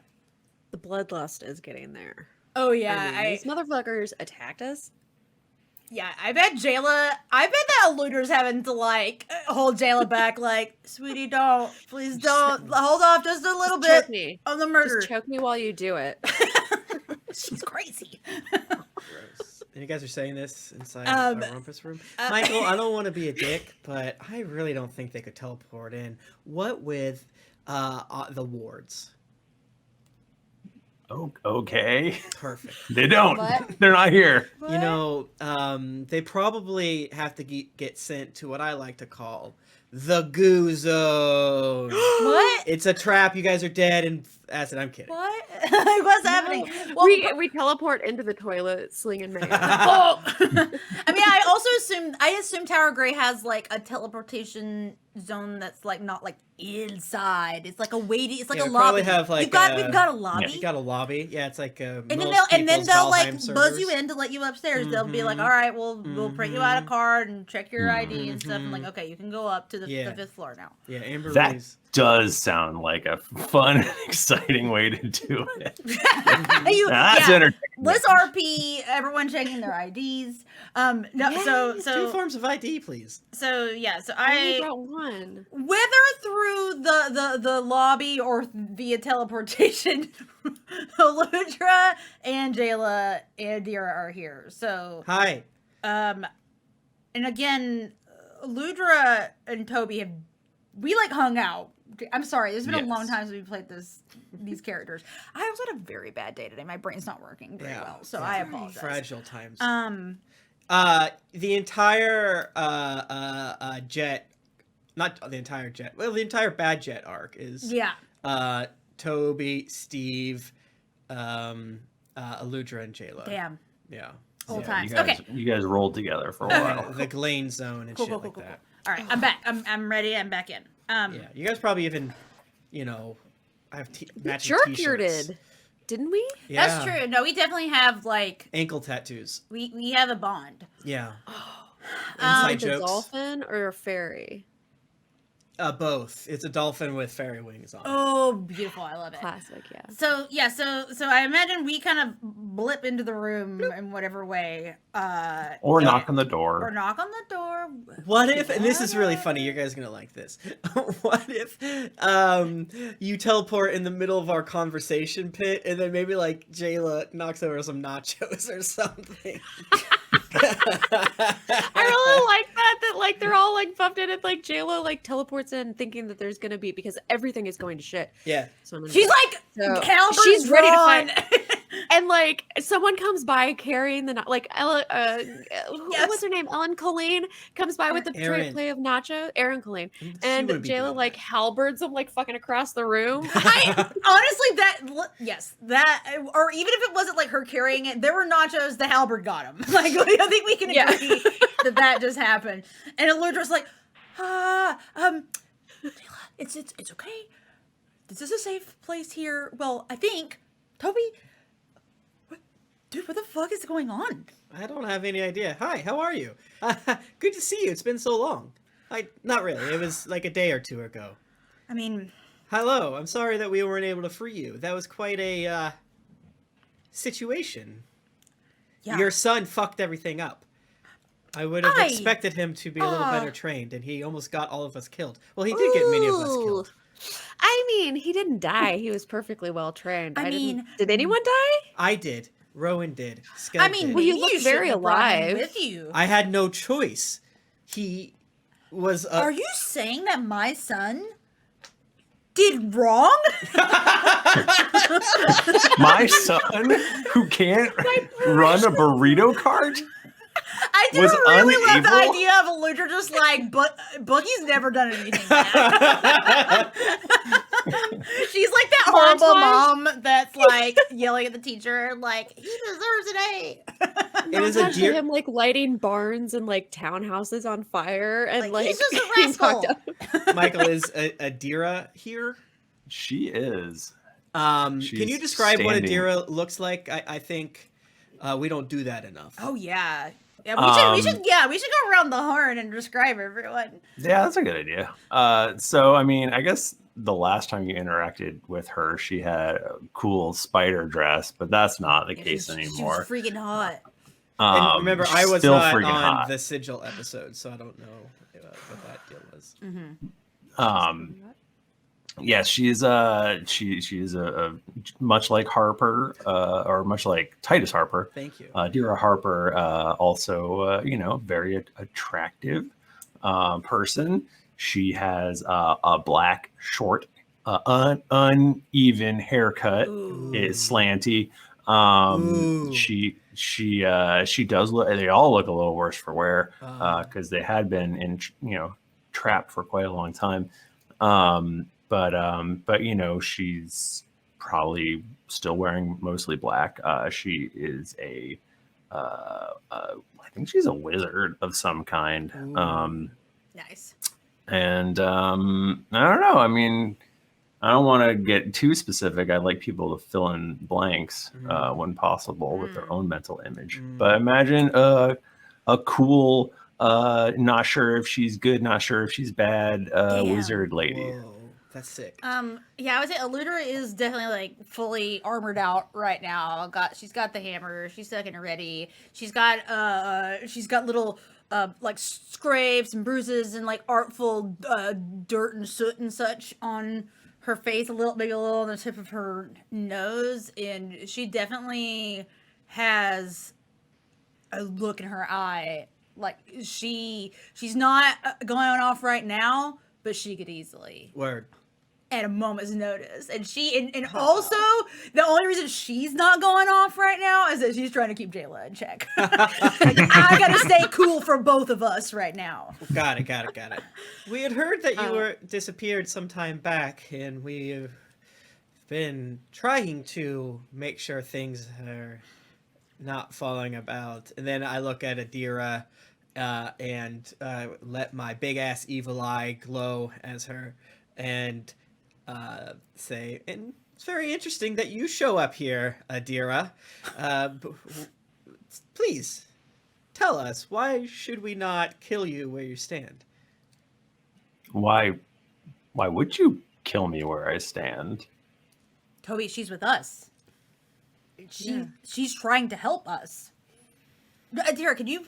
the bloodlust is getting there. Oh yeah. I mean, these motherfuckers attacked us. I bet that Eluder's having to like hold Jayla back, like, sweetie, don't, please don't, hold off just a little Just choke bit me. on the murder. Just choke me while you do it. She's crazy. Gross. And you guys are saying this inside Um, a rumpus room? Michael, I don't want to be a dick, but I really don't think they could teleport in. What with the wards? Oh, okay. Perfect. They don't. What? They're not here. You know, they probably have to get sent to what I like to call the goo zone. What? It's a trap. You guys are dead, and that's it. I'm kidding. What? Like, what's happening? Well, we teleport into the toilet, slinging man. oh. I mean, I assume Tower Grey has like a teleportation zone that's like not like inside. It's like a waiting. It's like Yeah, a we probably lobby. have, like, we've got a lobby. You got a lobby. Yeah, it's like And then they'll like buzz you in to let you upstairs. They'll be like, Mhm. "All right, we'll print you out a card and check your ID and stuff." And like, Mhm. okay, you can go up to the Yeah. 5th floor now. Yeah, Amber That Reeves. does sound like a fun and exciting way to do it. That's yeah. entertaining. Let's RP. Everyone checking their IDs. No, Yes, Two so forms of ID, please. yeah. So I only I brought one. whether through the lobby or via teleportation, Eludra and Jayla and Dira are here. So Hi. and again, Eludra and Toby we like hung out. I'm sorry, there's been a long Yes. time since we played these characters. I also had a very bad day today. My brain's not working very well, so I apologize. Fragile times. The entire jet, not the entire jet. Well, the entire bad jet arc is Yeah. Toby, Steve, Eludra, and Jayla. Damn. Yeah. Old Yeah, times. You guys, Okay. you guys rolled together for a while. The Glane zone and Cool, shit cool, like cool, cool, that. All right, I'm back. I'm ready. I'm back in. Yeah, you guys probably even, have matching Jerk t-shirts. didn't we? Yeah. That's true. No, we definitely have like Ankle tattoos. we have a bond. Yeah. Um, Inside It's a jokes. dolphin or a fairy? Both. It's a dolphin with fairy wings on it. Oh, beautiful! I love it. Classic, yeah. So yeah, so I imagine we kind of blip into the room in whatever way, Or yeah, knock on the door. or knock on the door. What if, and this is really funny, you guys are gonna like this. What if you teleport in the middle of our conversation pit and then maybe like Jayla knocks over some nachos or something? I really like that like they're all like buffed in and like JLo like teleports in thinking that there's gonna be because everything is going to shit. Yeah. So I'm gonna She's be- like, So, Caliber's she's ready to drawn. fight. And like someone comes by carrying the like Ella, Yes. what's her name? Ellen Colleen comes by with the Erin. play of nacho. Erin Colleen. She And wouldn't be Jayla doing like that. halberds them like fucking across the room. Honestly, that, or even if it wasn't like her carrying it, there were nachos. The halberd got him. Like, I think we can Yeah. agree that just happened. And Eludra's like, Jayla, it's okay. This is a safe place here. Well, I think, Toby, dude, what the fuck is going on? I don't have any idea. Hi, how are you? Good to see you. It's been so long. Not really. It was like a day or two ago. I mean, Hello. I'm sorry that we weren't able to free you. That was quite a situation. yeah. Your son fucked everything up. I would have I- expected him to be a little Ah. better trained, and he almost got all of us killed. Well, he did get many of us killed. I mean, he didn't die. He was perfectly well trained. I mean- did anyone die? I did. Rowan did. Scud I mean, did. Well, you maybe look shouldn't very have brought him alive. with you. I had no choice. He was. Are you saying that my son did wrong? My son, who can't run a burrito cart, I do was really love the unable? idea of Eludra just like, but Boogie's never done anything bad. She's like that horrible mom that's like yelling at the teacher, like, he deserves an A. It is a Montage of deer. him like lighting barns and like townhouses on fire and like he's just a being knocked rascal. up. Michael, is Adira here? she is. Can you She's describe what standing. Adira looks like? I think we don't do that enough. Oh yeah. Yeah, we should go around the horn and describe everyone. Yeah, that's a good idea. So I mean, I guess the last time you interacted with her, she had a cool spider dress, but that's not the case anymore. She was freaking hot. And remember, I she's was still not freaking on hot. the Sigil episode, so I don't know what that deal was. Yes, she's a much like Harper, or much like Titus Harper. Thank you. Dira Harper, also very attractive person. She has a black, short, uneven haircut. Ooh. It's slanty. Ooh. She does look. They all look a little worse for wear because they had been in trapped for quite a long time. But she's probably still wearing mostly black. She is I think she's a wizard of some kind. Nice. And I don't know. I mean, I don't want to get too specific. I'd like people to fill in blanks when possible with their own mental image. But imagine a cool, not sure if she's good, not sure if she's bad, wizard lady. Whoa, that's sick. Yeah, I would say Eludra is definitely like fully armored out right now. She's got the hammer. She's stuck and ready. She's got little like scrapes and bruises and like artful dirt and soot and such on her face, maybe a little on the tip of her nose, and she definitely has a look in her eye like she's not going off right now, but she could easily Word. at a moment's notice. And also the only reason she's not going off right now is that she's trying to keep Jayla in check. Like, I gotta stay cool for both of us right now. Got it. We had heard that you were disappeared some time back, and we've been trying to make sure things are not falling about. And then I look at Adira and let my big ass evil eye glow as her, and say, and it's very interesting that you show up here, Adira. Please tell us, why should we not kill you where you stand? Why would you kill me where I stand? Toby, she's with us. She's trying to help us. Adira, can you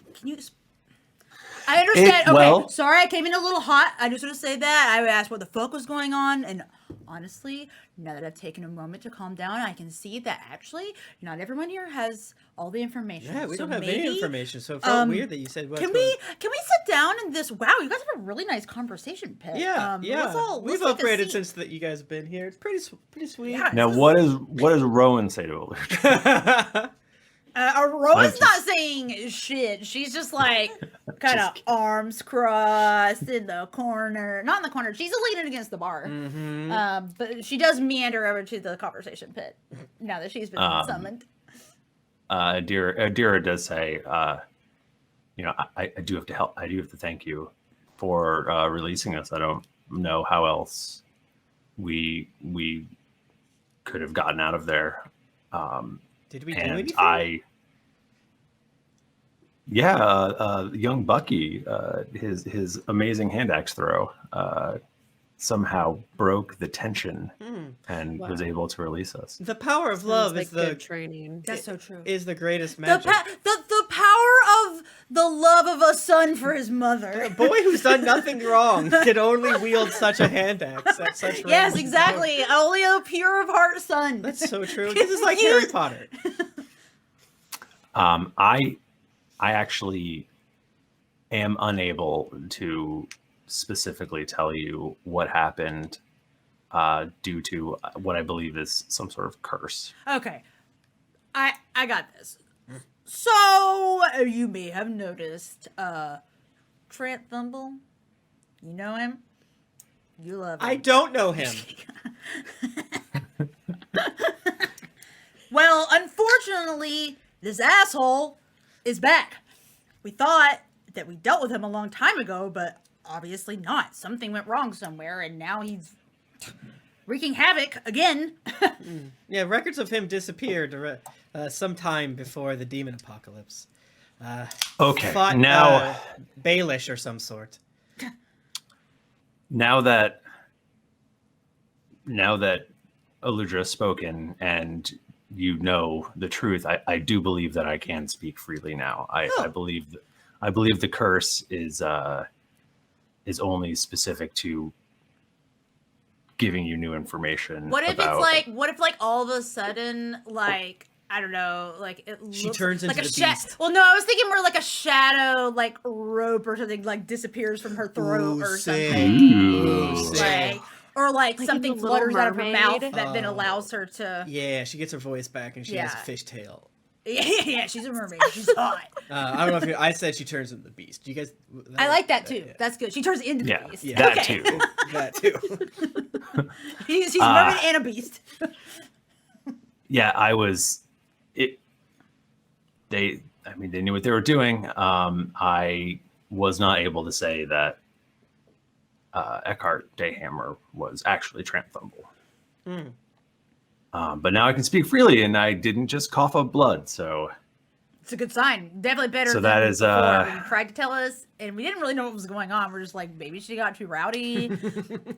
I understand. Sorry, I came in a little hot. I just want to say that. I asked what the fuck was going on, and honestly, now that I've taken a moment to calm down, I can see that actually not everyone here has all the information. Yeah, we So don't have maybe, any information, so it felt weird that you said Can we sit down in this? Wow, you guys have a really nice conversation pit. Yeah, Let's we've take a upgraded seat. since that you guys have been here. It's pretty sweet. Yeah. Now, what does Rowan say to Eludra? Rowan's not saying shit. She's just like kind of arms crossed in the corner. Not in the corner. She's leaning against the bar. But she does meander over to the conversation pit now that she's been summoned. Adira does say, I do have to help. I do have to thank you for releasing us. I don't know how else we could have gotten out of there. Did we do anything? Young Bucky, his amazing hand axe throw somehow broke the tension and was able to release us. The power of Sounds love like is the good training. That's so true. is the greatest The, magic. the power of the love of a son for his mother. A boy who's done nothing wrong can only wield such a hand axe at such Yes, range. exactly. Only a pure of heart son. That's so true. This is like Harry Potter. I actually am unable to specifically tell you what happened due to what I believe is some sort of curse. Okay. I got this. So, you may have noticed, Trent Thumble. You know him? You love him. I don't know him. Well, unfortunately, this asshole is back. We thought that we dealt with him a long time ago, but obviously not. Something went wrong somewhere, and now he's wreaking havoc again. Yeah, records of him disappeared sometime before the demon apocalypse. Okay, Fought, now Baelish or some sort. now that Aludra has spoken and you know the truth, I do believe that I can speak freely now. I believe the curse is only specific to giving you new information. What if about... what if all of a sudden, I don't know, it looks She turns like into a the beast. Well, no, I was thinking more like a shadow, rope or something, disappears from her throat or something. Ooh. Sick. Or in something The Little flutters out of her mouth Mermaid? that then allows her to. Yeah, she gets her voice back and she has a Yeah. fishtail. Yeah, she's a mermaid. She's hot. I don't know if I said she turns into the beast. Do you guys? I like that too. That's good. She turns into Yeah, the beast. Yeah. that Okay. too. That too. She's a mermaid and a beast. Yeah, I was. They knew what they were doing. I was not able to say that Eckhart Dayhammer was actually Tramp Thumble. But now I can speak freely, and I didn't just cough up blood. So It's a good sign. Definitely better So than that is, before when you tried to tell us, and we didn't really know what was going on. We're just like, maybe she got too rowdy,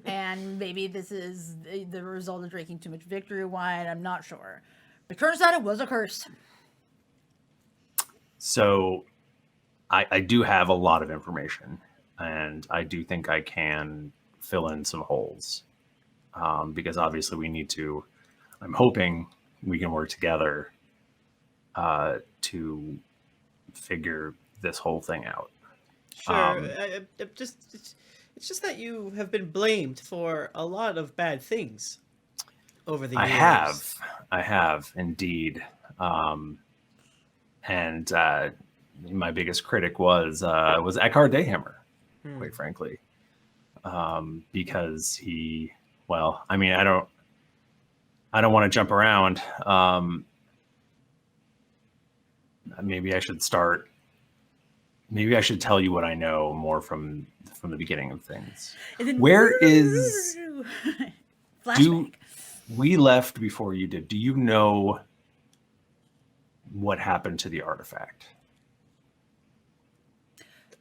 and maybe this is the result of drinking too much victory wine. I'm not sure. But turns out it was a curse. So I do have a lot of information, and I do think I can fill in some holes, because obviously we need to. I'm hoping we can work together to figure this whole thing out. Sure. It's just that you have been blamed for a lot of bad things over the years. I have indeed. And my biggest critic was Eckhart Dayhammer, quite frankly, because he. Well, I mean, I don't want to jump around. Maybe I should start. Maybe I should tell you what I know more from the beginning of things. And then Where is? flashback? We left before you did. Do you know what happened to the artifact?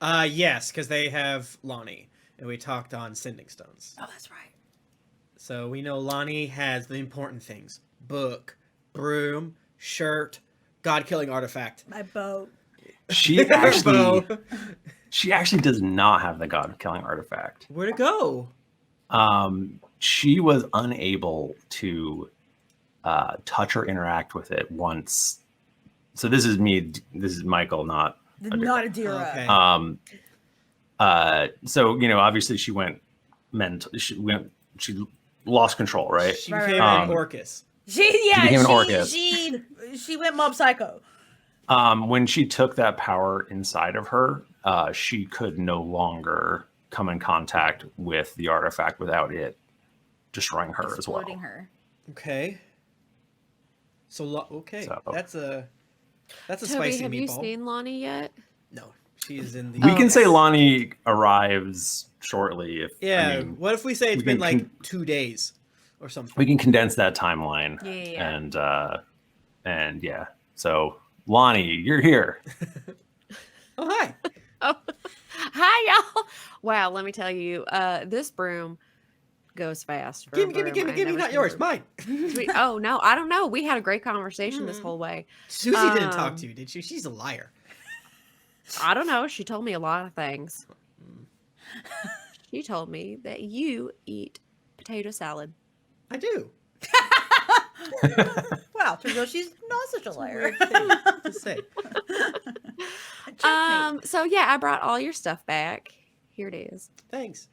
Yes, because they have Lahni, and we talked on Sending Stones. Oh, that's right. So we know Lahni has the important things: book, broom, shirt, god-killing artifact. My bow. She actually does not have the god-killing artifact. Where'd it go? She was unable to touch or interact with it once. So this is me. This is Michael, not Not a deer. Okay. So obviously she went mental. She lost control, right? She Right, became right. an Orcus. She became an Orcus. She went mob psycho. When she took that power inside of her, she could no longer come in contact with the artifact without it destroying her as well. Exploding her. Okay. So So- that's a Toby, spicy have you meatball. seen Lonnie yet? No, she is in the. We can okay. say Lonnie arrives shortly. If Yeah. I mean, What if we say it's we been can like 2 days or something? we can condense that timeline. Yeah. And yeah. So Lonnie, you're here. Oh hi. Oh, hi y'all! Wow, let me tell you, this broom goes fast. For a Gimme, broom. I never not seen yours, her- mine. Oh no, I don't know. We had a great conversation this whole way. Susie didn't talk Um, to you, did she? She's a liar. I don't know. She told me a lot of things. She told me that you eat potato salad. I do. Wow, turns out she's not such a liar. To say. So yeah, I brought all your stuff back. Here it is. Thanks.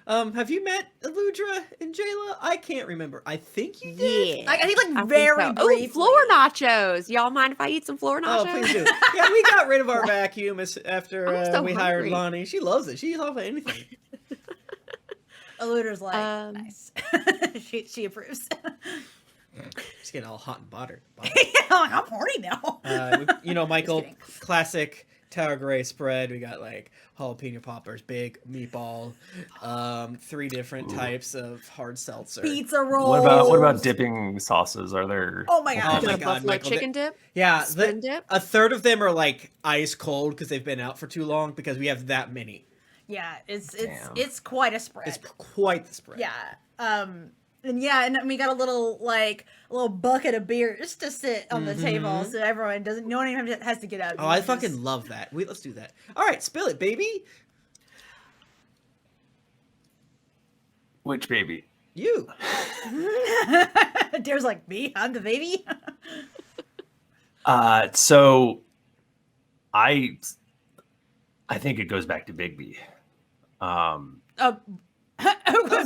Have you met Eludra and Jayla? I can't remember. I think you did. Yeah. Like, I think like I think very so. briefly. Oh, floor nachos. Y'all mind if I eat some floor nachos? Oh, please do. Yeah, we got rid of our vacuum after I'm so we hired hungry. Lahni. She loves it. She eats off of anything. Eluder's like, nice. she approves. She's getting all hot and bothered. I'm horny now. Michael, kidding. classic Tower Grey spread. We got like jalapeno poppers, big meatball, 3 different types of hard seltzer. Pizza rolls. What about dipping sauces? Are there? Oh my god. Oh my The God, buffalo Michael, chicken dip? Yeah, Spin dip? a third of them are like ice cold because they've been out for too long because we have that many. Yeah, Damn. it's quite a spread. It's quite the spread. Yeah. And we got a little bucket of beers to sit on the table, so everyone doesn't. No one even has to get up. Oh, I fucking love that. Let's do that. All right, spill it, baby. Which baby? You. Dare's like me. I'm the baby. So I think it goes back to Bigby.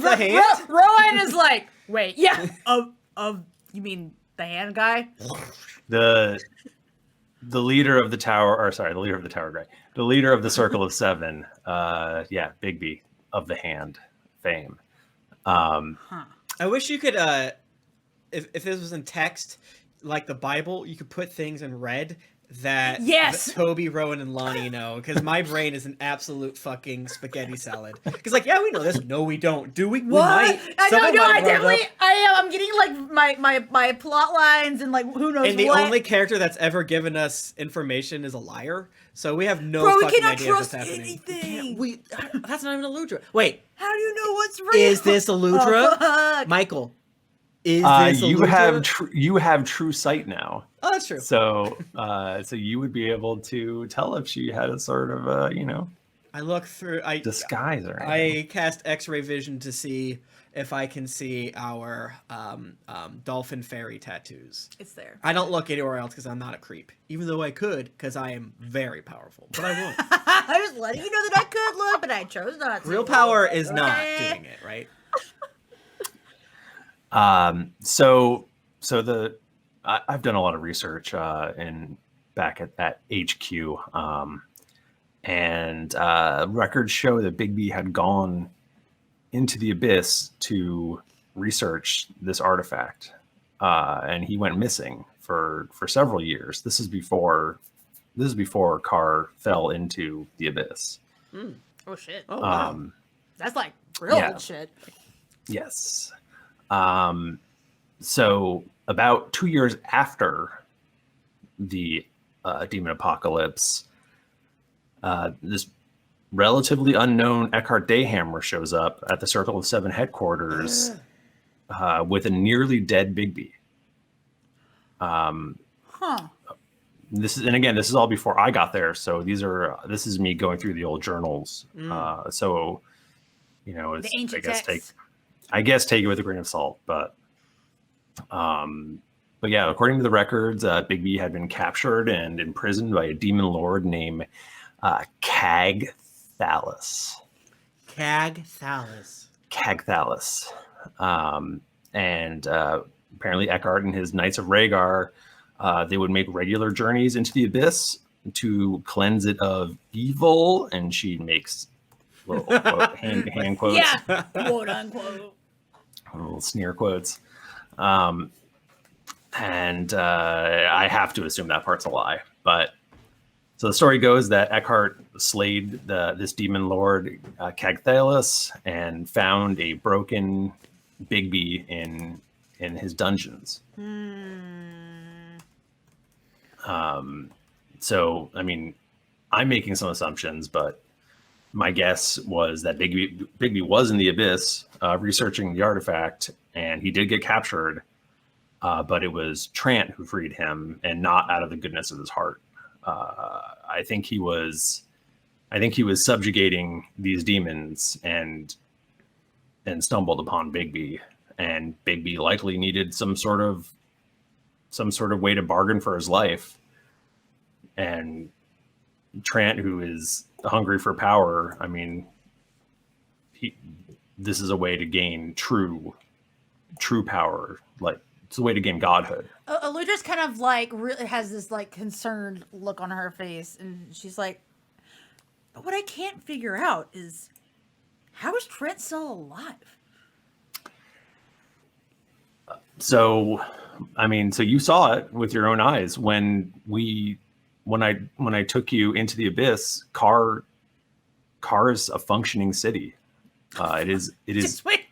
the hand? Rowan is like, wait, yeah, of you mean the hand guy? The leader of the tower, or sorry, the leader of the tower guy, the leader of the Circle of Seven. Bigby of the hand fame. I wish you could, if this was in text, like the Bible, you could put things in red that Toby, Rowan, and Lahni know, because my brain is an absolute fucking spaghetti salad. Because we know this. No, we don't. Do we? What? We might. I Someone know, might I have brought it definitely, up. I am. I'm getting like my plot lines and like who knows And the what. only character that's ever given us information is a liar. So we have no Bro, we fucking cannot idea what's trust happening. anything. That's not even Eludra. Wait, How do you know what's real? is this Eludra? Oh, fuck. Michael, is this Eludra? you have true sight now. Oh, that's true. So you would be able to tell if she had a sort of I look through. disguise or anything. I cast X-ray vision to see if I can see our dolphin fairy tattoos. It's there. I don't look anywhere else because I'm not a creep, even though I could because I am very powerful, but I won't. I was letting you know that I could look, but I chose not to. Real power is not Okay. doing it, right? I've done a lot of research back at HQ, and records show that Bigby had gone into the abyss to research this artifact, and he went missing for several years. This is before Carr fell into the abyss. Oh shit. Oh, wow. That's like real yeah. old shit. Yes. So about 2 years after the demon apocalypse, this relatively unknown Eckhart Dayhammer shows up at the Circle of Seven headquarters with a nearly dead Bigby. This is all before I got there, so this is me going through the old journals. So it's, The ancient texts. I guess take it with a grain of salt, but yeah, according to the records, Bigby had been captured and imprisoned by a demon lord named Cag Thallis. And apparently Eckhart and his Knights of Rhaegar, they would make regular journeys into the abyss to cleanse it of evil, and she makes little hand quotes. Yeah, quote unquote. Little sneer quotes. And I have to assume that part's a lie. But so the story goes that Eckhart slayed this demon lord, Cagthalis, and found a broken Bigby in his dungeons. So, I mean, I'm making some assumptions, but my guess was that Bigby was in the abyss researching the artifact, and he did get captured, but it was Trant who freed him, and not out of the goodness of his heart. I think he was subjugating these demons and stumbled upon Bigby, and Bigby likely needed some sort of way to bargain for his life. And Trant, who is hungry for power, I mean, this is a way to gain true power. Like, it's a way to gain godhood. Eludra's kind of like really has this like concerned look on her face, and she's like, "But what I can't figure out is how is Trent still alive?" So, I mean, so you saw it with your own eyes when I took you into the abyss. Car is a functioning city. It is. It just went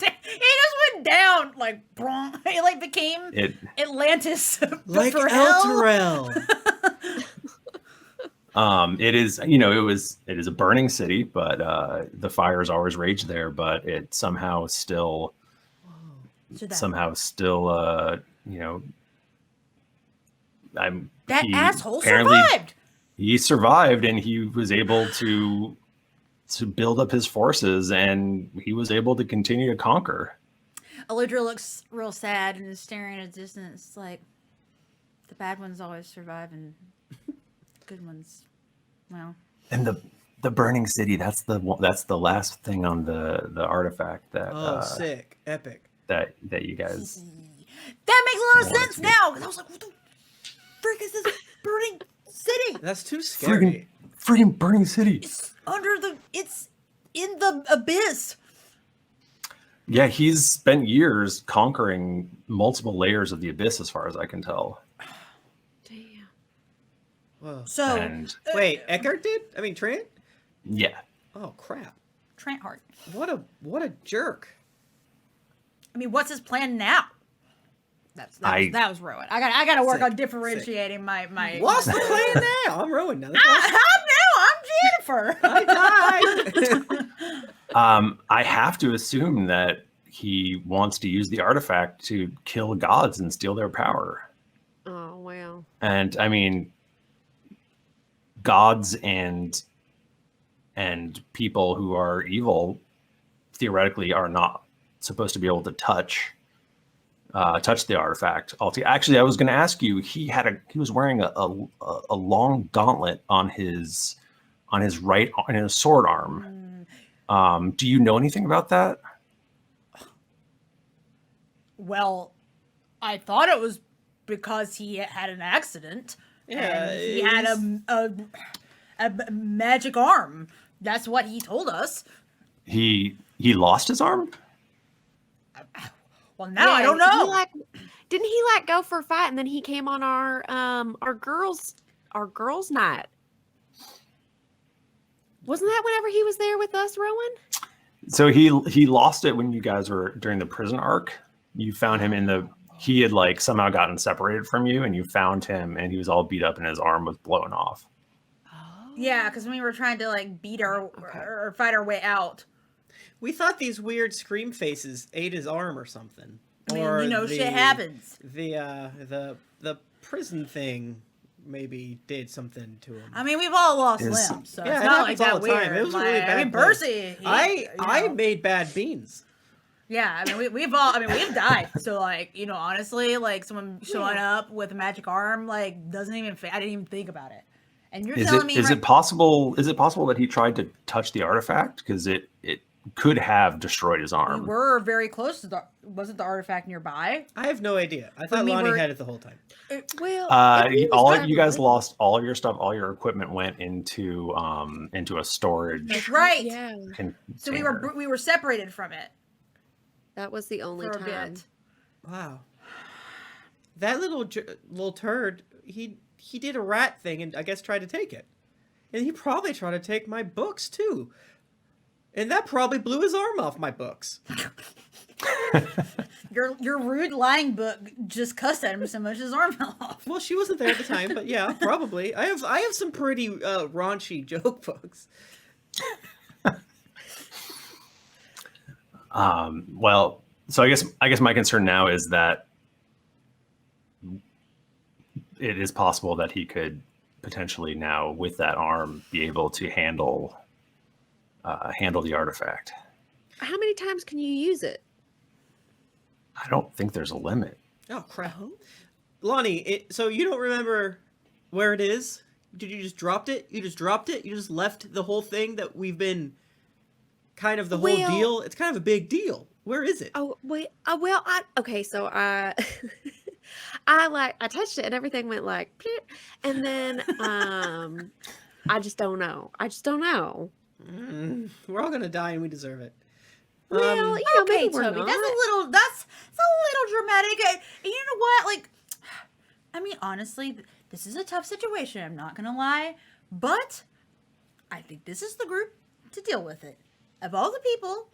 down like it like became Atlantis like for Elturel. It is, it is a burning city, but the fires always rage there, but it somehow still asshole survived. He survived, and he was able to build up his forces, and he was able to continue to conquer. Eludra looks real sad and is staring at a distance, like the bad ones always survive and good ones, well. And the burning city, that's the last thing on the artifact that sick, epic. That you guys. That makes a lot of sense now. I was like, what the frick is this burning city? That's too scary. Freaking burning city. It's in the abyss. Yeah, he's spent years conquering multiple layers of the abyss, as far as I can tell. Damn. Whoa. So wait, Eckhart did? I mean, Trent? Yeah. Oh crap! Trent Hart. What a jerk. I mean, what's his plan now? That was Rowan. I got to work on differentiating my. What's the plan now? I'm Rowan now. I'm Jennifer. I died. I have to assume that he wants to use the artifact to kill gods and steal their power. Oh wow. And I mean, gods and people who are evil theoretically are not supposed to be able to touch the artifact. Actually, I was going to ask you. He was wearing a long gauntlet on his right, on his sword arm. Do you know anything about that? Well, I thought it was because he had an accident. Yeah, and he had a magic arm. That's what he told us. He lost his arm? Well, now I don't know. Didn't he go for a fight and then he came on our girls night? Wasn't that whenever he was there with us, Rowan? So he lost it when you guys were during the prison arc. You found him he had somehow gotten separated from you, and you found him, and he was all beat up and his arm was blown off. Yeah, because we were trying to beat or fight our way out. We thought these weird scream faces ate his arm or something. I mean, shit happens. The prison thing maybe did something to him. I mean, we've all lost limbs, so it's not like that weird. It was a really bad. I mean, Percy. I made bad beans. Yeah, I mean, we've died. So honestly, someone showing up with a magic arm, doesn't even. I didn't even think about it. And you're telling me, is it possible that he tried to touch the artifact, because it could have destroyed his arm? We were very close to wasn't the artifact nearby? I have no idea. I thought Lahni had it the whole time. You guys lost all of your stuff. All your equipment went into a storage. That's right. Yeah. So we were separated from it. That was the only for a time. bit. Wow. That little turd, he did a rat thing and I guess tried to take it. And he probably tried to take my books too. And that probably blew his arm off my books. Your rude lying book just cussed at him so much his arm fell off. Well, she wasn't there at the time, but yeah, probably. I have some pretty raunchy joke books. Well, so I guess my concern now is that it is possible that he could potentially now, with that arm, be able to handle the artifact. How many times can you use it? I don't think there's a limit. Oh crap, Lahni. So you don't remember where it is? Did you just dropped it? You just dropped it? You just left the whole thing that we've been kind of the whole Well- deal? It's kind of a big deal. Where is it? Oh wait. Well, okay. So I, I touched it and everything went like, "Pleep," and then I just don't know. I just don't know. We're all gonna die and we deserve it. Well, Okay, maybe we're Toby, not. that's a little dramatic. And you know what? Like, I mean, honestly, this is a tough situation. I'm not gonna lie, but I think this is the group to deal with it. Of all the people,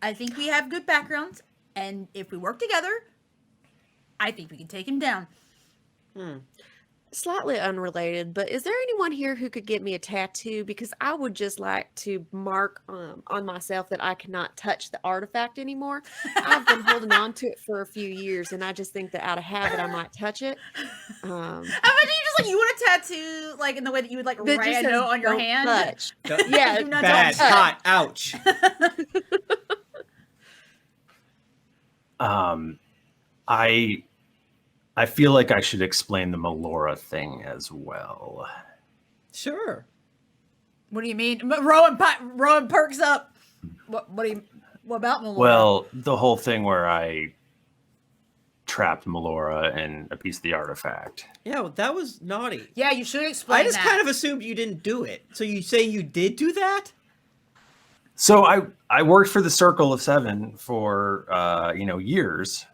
I think we have good backgrounds, and if we work together, I think we can take him down. Slightly unrelated, but is there anyone here who could get me a tattoo? Because I would just like to mark on myself that I cannot touch the artifact anymore. I've been holding on to it for a few years, and I just think that out of habit I might touch it. I imagine you just like you want a tattoo like in the way that you would like That write just a says, note on your "Don't hand. touch." Don't- Yeah, Do not Bad, touch. hot, ouch. I feel like I should explain the Melora thing as well. Sure. What do you mean? Rowan perks up. What about Melora? Well, the whole thing where I trapped Melora and a piece of the artifact. Yeah, well, that was naughty. yeah, you should explain I just that. kind of assumed you didn't do it. So you say you did do that? So I worked for the Circle of Seven for years,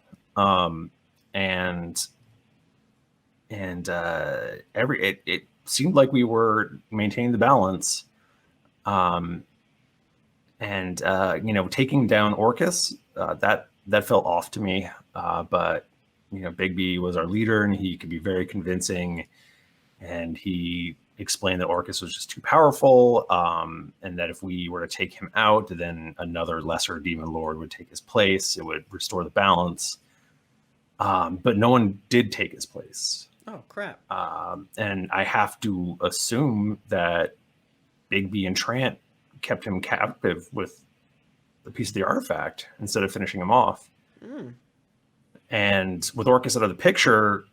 it seemed like we were maintaining the balance, taking down Orcus that felt off to me, but Bigby was our leader and he could be very convincing, and he explained that Orcus was just too powerful, and that if we were to take him out, then another lesser demon lord would take his place. It would restore the balance. But no one did take his place. Oh, crap. And I have to assume that Bigby and Trant kept him captive with a piece of the artifact instead of finishing him off. And with Orcus out of the picture,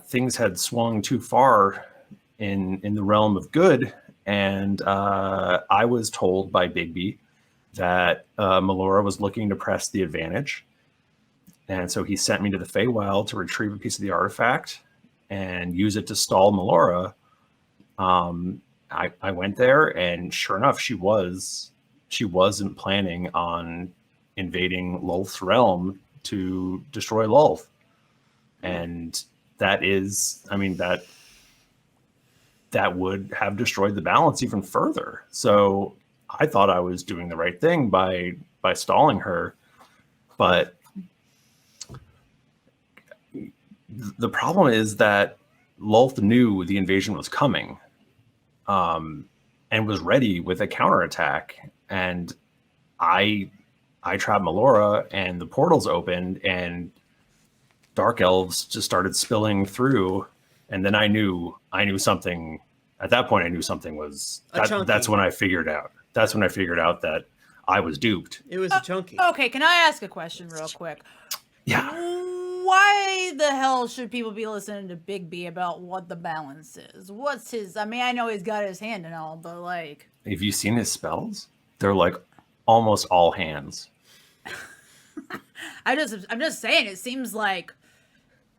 things had swung too far in the realm of good, and I was told by Bigby that Melora was looking to press the advantage, and so he sent me to the Feywild to retrieve a piece of the artifact and use it to stall Melora. I went there, and sure enough, she wasn't planning on invading Lulth's realm to destroy Lulth, and that would have destroyed the balance even further. So I thought I was doing the right thing by stalling her, but the problem is that Lulth knew the invasion was coming, and was ready with a counterattack. And I trapped Melora, and the portals opened, and dark elves just started spilling through. And then I knew something. At that point, I knew something was. That's when I figured out. That's when I figured out that I was duped. It was a chunky. Okay, can I ask a question real quick? Yeah. Why the hell should people be listening to Bigby about what the balance is? What's his? I mean, I know he's got his hand and all, but like, Have you seen his spells? They're like almost all hands. I'm just saying. It seems like,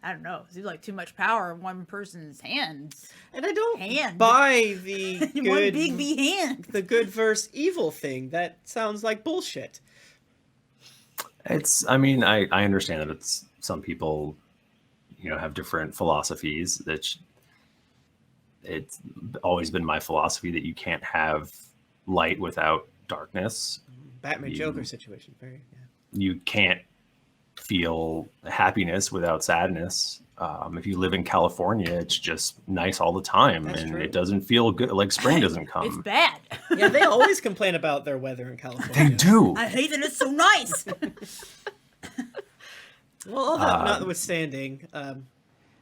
I don't know. It seems like too much power in one person's hands. And I don't Hand. buy the One good, Bigby hand. the good versus evil thing. That sounds like bullshit. I understand that it's some people, have different philosophies. It's always been my philosophy that you can't have light without darkness. Batman Joker situation. Very. Yeah. You can't feel happiness without sadness. If you live in California, it's just nice all the time. That's and true. It doesn't feel good. Like spring doesn't It's come. bad. Yeah, they always complain about their weather in California. They do. I hate that it's so nice. Well, all that notwithstanding,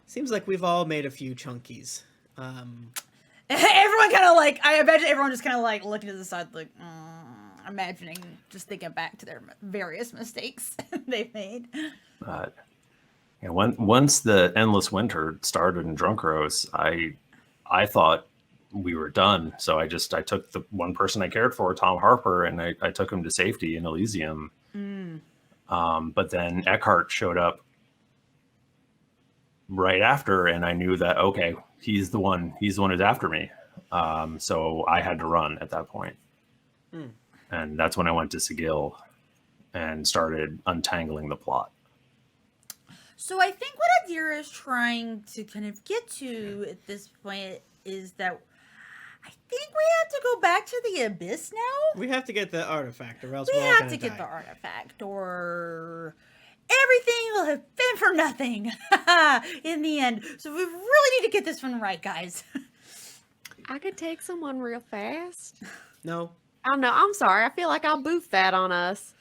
seems like we've all made a few chunkies. Everyone kind of like, I imagine everyone just kind of like looking to the side, like, imagining, just thinking back to their various mistakes they've made. But once the endless winter started in Drunkeros, I thought we were done. So I took the one person I cared for, Tom Harper, and I took him to safety in Elysium. But then Eckhart showed up right after, and I knew that, okay, he's the one who's after me. So I had to run at that point. And that's when I went to Sigil and started untangling the plot. So I think what Adira is trying to kind of get to at this point is that I think we have to go back to the abyss now. We have to get the artifact, or else We we're all have gonna to get die. the artifact, or everything will have been for nothing in the end. So we really need to get this one right, guys. I could take someone real fast. No. I don't know. I'm sorry. I feel like I'll boof that on us.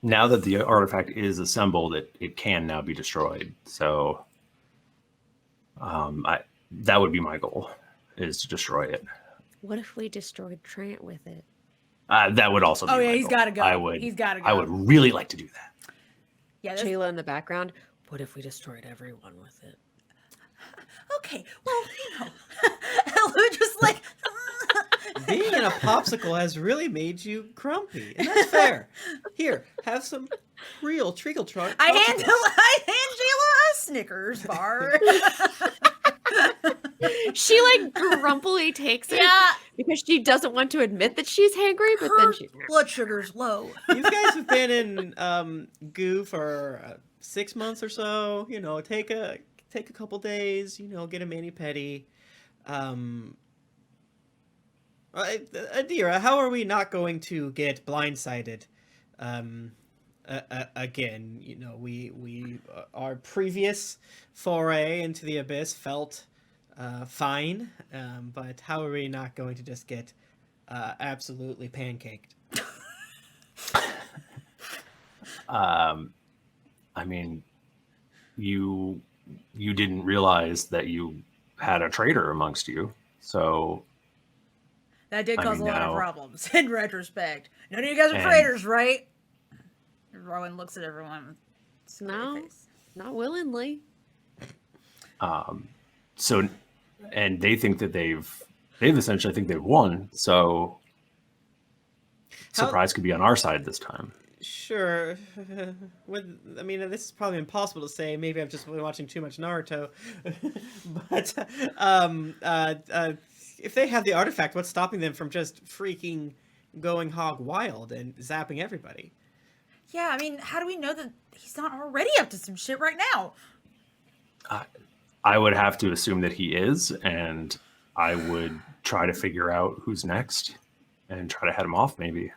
Now that the artifact is assembled, it can now be destroyed. So that would be my goal, is to destroy it. What if we destroyed Trant with it? That would also be my he's goal. gotta go. He's gotta go. I would really like to do that. Yeah. Shayla in the background. What if we destroyed everyone with it? Okay. Well, Elu just like. Being in a popsicle has really made you grumpy, and that's fair. Here, have some real Treacletart. I hand Jayla a Snickers bar. She like grumpily takes it because she doesn't want to admit that she's hangry, but then she blood sugar's low. You guys have been in goo for 6 months or so. You know, take a couple days. You know, get a mani-pedi. Adira, how are we not going to get blindsided again? You know, we our previous foray into the abyss felt fine, but how are we not going to just get absolutely pancaked? I mean, you didn't realize that you had a traitor amongst you, so That did I cause mean, a lot now- of problems in retrospect. None of you guys are traitors, right? Rowan looks at everyone with a smiley No. face. not willingly. so, and they think that they've essentially think they've won. So How- surprise could be on our side this time. Sure. I mean, this is probably impossible to say. Maybe I've just been watching too much Naruto. But if they have the artifact, what's stopping them from just freaking going hog wild and zapping everybody? Yeah, I mean, how do we know that he's not already up to some shit right now? I would have to assume that he is, and I would try to figure out who's next and try to head him off, maybe.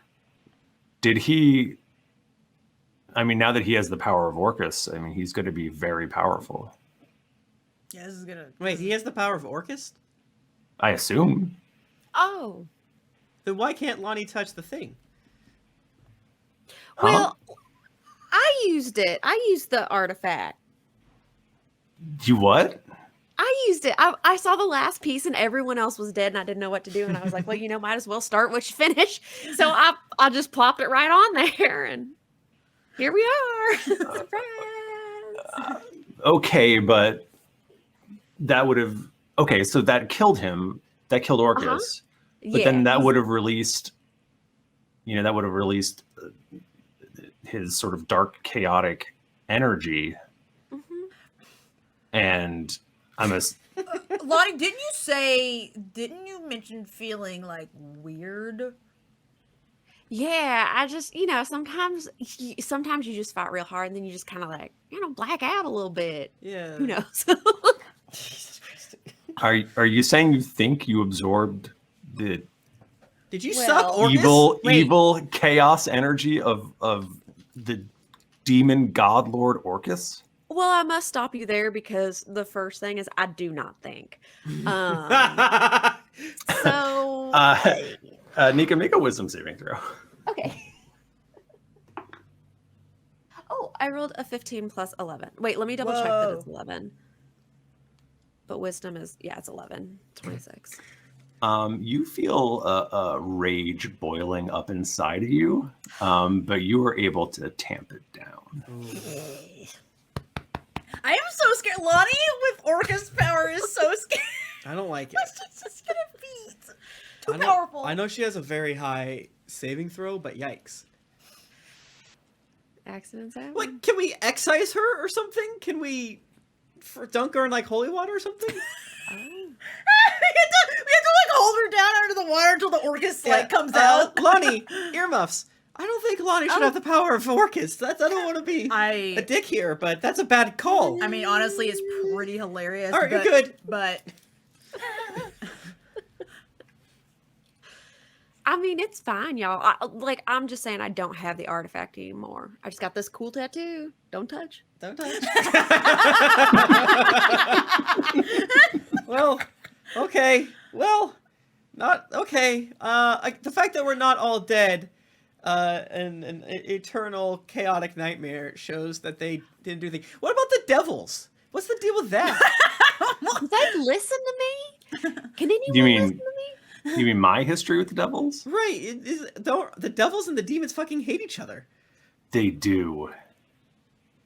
Did he... I mean, now that he has the power of Orcus, I mean, he's going to be very powerful. Yeah, this is gonna. Wait, he has the power of Orcus? I assume. Oh. Then why can't Lahni touch the thing? Well, I used it. I used the artifact. You what? I used it. I saw the last piece and everyone else was dead and I didn't know what to do. And I was like, well, you know, might as well start what you finish. So I just plopped it right on there and here we are. Surprise. Okay, but that would have... Okay, so that killed him. That killed Orcus. But then that would have released... You know, that would have released his sort of dark, chaotic energy. Mhm. And I'm a... Lonnie, didn't you mention feeling like weird? Yeah, I just, you know, sometimes you just fight real hard and then you just kind of like, you know, black out a little bit. Yeah. Who knows? Jesus Christ. Are you saying you think you absorbed the Did you Well- suck Orcus? evil chaos energy of the demon god lord Orcus? Well, I must stop you there because the first thing is I do not think. So Nika, make a wisdom saving throw. okay. Oh, I rolled a 15 plus 11. Wait, let me double check that it's 11. But wisdom is, yeah, it's 11. 26. You feel a rage boiling up inside of you, but you were able to tamp it down. I am so scared. Lahni with Orcus power is so scary. I don't like it. She's just gonna be too I know- powerful. I know she has a very high saving throw, but yikes. Accidents happen. Like, can we excise her or something? Can we dunk her in like holy water or something? we have to like hold her down under the water until the Orcus like comes out. Lonnie, earmuffs. I don't think Lonnie should have the power of Orcus. I don't want to be I a dick here, but that's a bad call. mean, honestly, it's pretty hilarious. All right, but, you're good. But I mean, it's fine, y'all. I'm just saying I don't have the artifact anymore. I just got this cool tattoo. Don't touch. Don't touch. Well, okay. Well, not okay. The fact that we're not all dead, and an eternal chaotic nightmare shows that they didn't do anything. What about the devils? What's the deal with that? Did they listen to me? Can anyone You mean- listen to me? You mean my history with the devils? Right. The devils and the demons fucking hate each other. They do.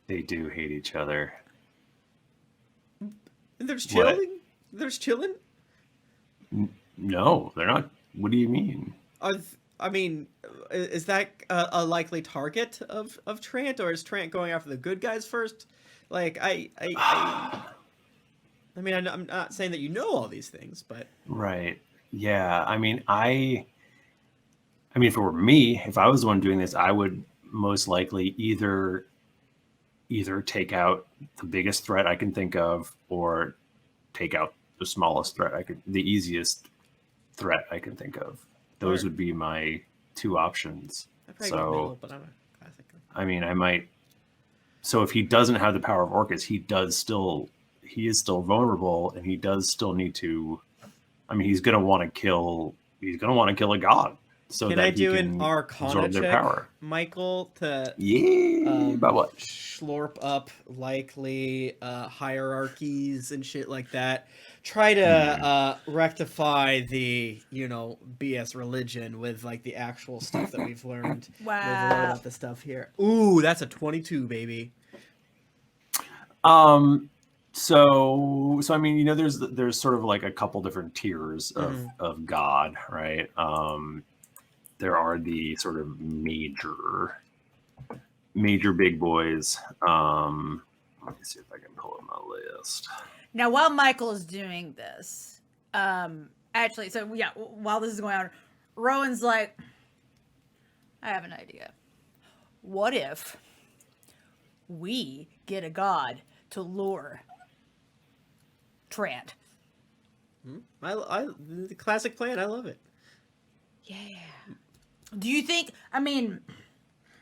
They do hate each other. And there's What? chilling. There's chilling. No, they're not. What do you mean? I mean, is that a likely target of Trant, or is Trant going after the good guys first? Like, I mean, I'm not saying that you know all these things, but Right. Yeah. I mean, if it were me, if I was the one doing this, I would most likely either take out the biggest threat I can think of, or take out the smallest threat the easiest threat I can think of. Those Sure. would be my two options. I probably So- go middle, but I'm a classic. I mean, I might. So if he doesn't have the power of Orcus, he is still vulnerable, and he does still need to. I mean, he's gonna want to kill. He's gonna want to kill a god, so Can that I do he an can Arcana absorb their check, power. Michael, to Yeah. About what? slurp up likely hierarchies and shit like that? Try to rectify the BS religion with like the actual stuff that we've learned. We've learned wow. about the stuff here. Ooh, that's a 22, baby. So I mean, there's sort of like a couple different tiers of God, right? There are the sort of major big boys. Let me see if I can pull up my list. Now, while Michael is doing this, actually, so yeah, while this is going on, Rowan's like, I have an idea. What if we get a god to lure Trant? The classic plan. I love it. Yeah. Do you think? I mean,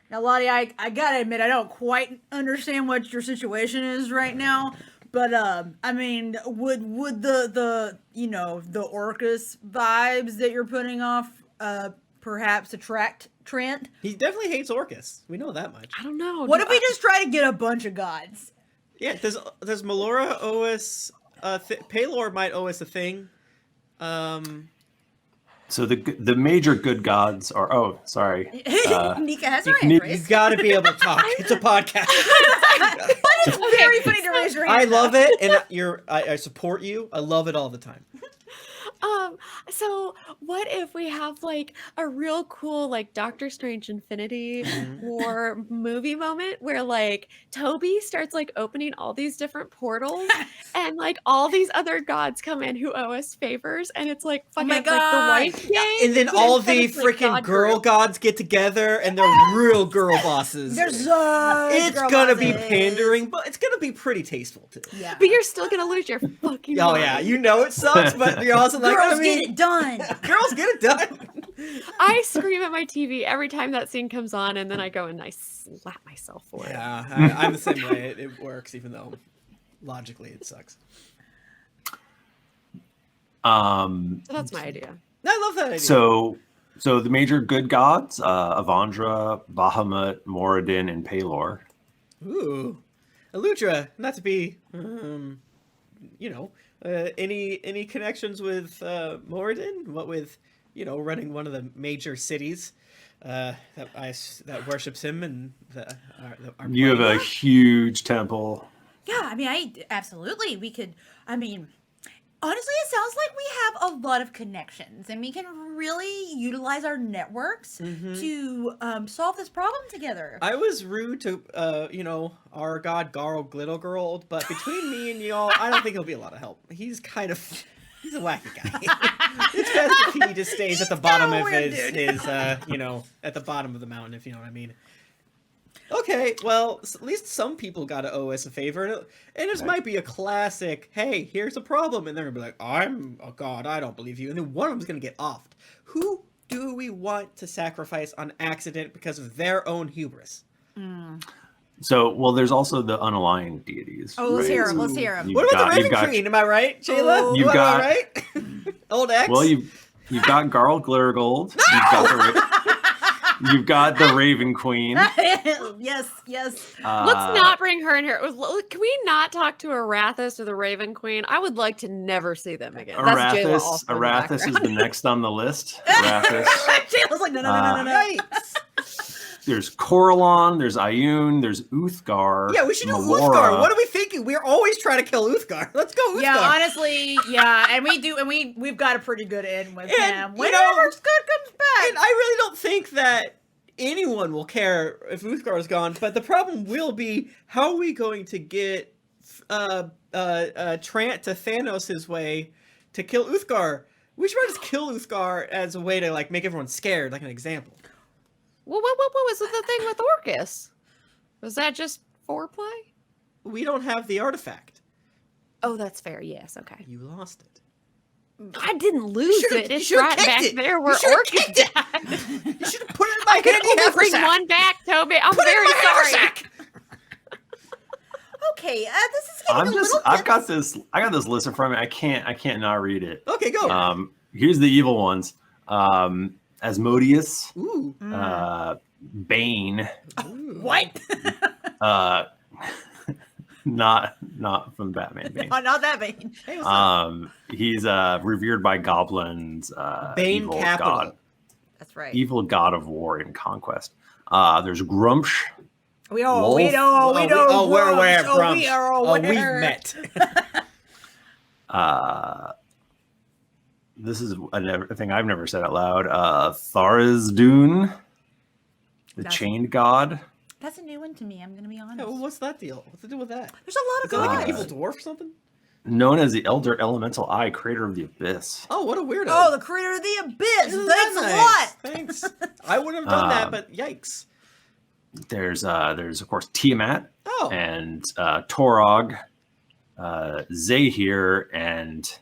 now, Lottie, I gotta admit, I don't quite understand what your situation is right now. But I mean, would the Orcus vibes that you're putting off perhaps attract Trant? He definitely hates Orcus. We know that much. I don't know. What if we just try to get a bunch of gods? Yeah. Does Melora owe us? Paylor might owe us a thing. So the major good gods are. Oh, sorry. Nika has her hand You raised. gotta be able to talk. It's a podcast. But it's very funny to raise your hand. I love it, and I support you. I love it all the time. So what if we have like a real cool like Doctor Strange Infinity War movie moment where like Toby starts like opening all these different portals and like all these other gods come in who owe us favors, and it's like fucking my like the God. wife gang, And then but all instead the it's, like, freaking God girl group. gods get together, and they're real girl bosses. There's such It's girl gonna be bosses. pandering, but it's gonna be pretty tasteful too. Yeah. But you're still gonna lose your fucking Oh mind. yeah, you know it sucks, but you're also like, Girls I mean, get it done. girls get it done. I scream at my TV every time that scene comes on, and then I go and I slap myself for it. Yeah, I'm the same way. It works, even though logically it sucks. So that's my idea. I love that idea. So the major good gods: Avandra, Bahamut, Moradin, and Paylor. Ooh, Eludra, not to be, any connections with Moradin? What with, running one of the major cities that worships him and our You have plane? a huge temple Yeah, I mean, absolutely. We could, I mean, honestly, it sounds like we have a lot of connections and we can really utilize our networks to solve this problem together. I was rude to, our god Garl Glittle, but between me and y'all, I don't think he'll be a lot of help. He's a wacky guy. It's best if he just stays at the bottom of at the bottom of the mountain, if you know what I mean. Okay, well, at least some people got to owe us a favor, and this might be a classic, hey, here's a problem, and they're going to be like, I'm a god, I don't believe you, and then one of them's going to get offed. Who do we want to sacrifice on accident because of their own hubris? So, well, there's also the unaligned deities. Oh, let's hear him. Let's hear him. What about the Raven Queen? Am I right, Jayla? You've got, am I right? Old X? Well, you've got Garl Glittergold. You've got the Raven Queen. Yes. Let's not bring her in here. Can we not talk to Arathis or the Raven Queen? I would like to never see them again. That's Jayla also in the Arathis is the next on the list. Arathis. Jayla's like, no. Yikes. There's Coralon, there's Ioun, there's Uthgar. Yeah, we should do Melora. Uthgar. What are we thinking? We're always trying to kill Uthgar. Let's go Uthgar. Yeah, honestly, yeah, and we've got a pretty good in with him. You Whenever know, Skud comes back. And I really don't think that anyone will care if Uthgar is gone, but the problem will be, how are we going to get Trant to Thanos' way to kill Uthgar? We should probably just kill Uthgar as a way to like make everyone scared, like an example. Well, what was the thing with Orcus? Was that just foreplay? We don't have the artifact. Oh, that's fair. Yes. Okay. You lost it. I didn't lose it. It's right back there where You Orcus died. You should have put it in my I could handy only bring haversack. one back, Toby. I'm Put it in very my sorry. haversack. Okay, this is getting a little. I got this list in front of me. I can't not read it. Okay, go. Here's the evil ones. Asmodeus, Ooh. Bane, What? not from Batman. Bane. Not that Bane. Hey, what's up? He's revered by goblins. Bane evil Capital. god, That's right. evil god of war and conquest. There's Grumsh. We know. We're aware of Grumsh. We are aware. We've met. This is a thing I've never said out loud. Tharizdun, the chained god. That's a new one to me. I'm gonna be honest. Yeah, well, what's that deal? What's the deal with that? There's a lot Is of it like an gods. evil dwarf or something? Known as the Elder Elemental Eye, creator of the Abyss. Oh, what a weirdo. Oh, the creator of the abyss. Isn't Thanks that a nice? lot. Thanks. I wouldn't have done that, but yikes. There's of course Tiamat Oh. and Torog, Zahir, and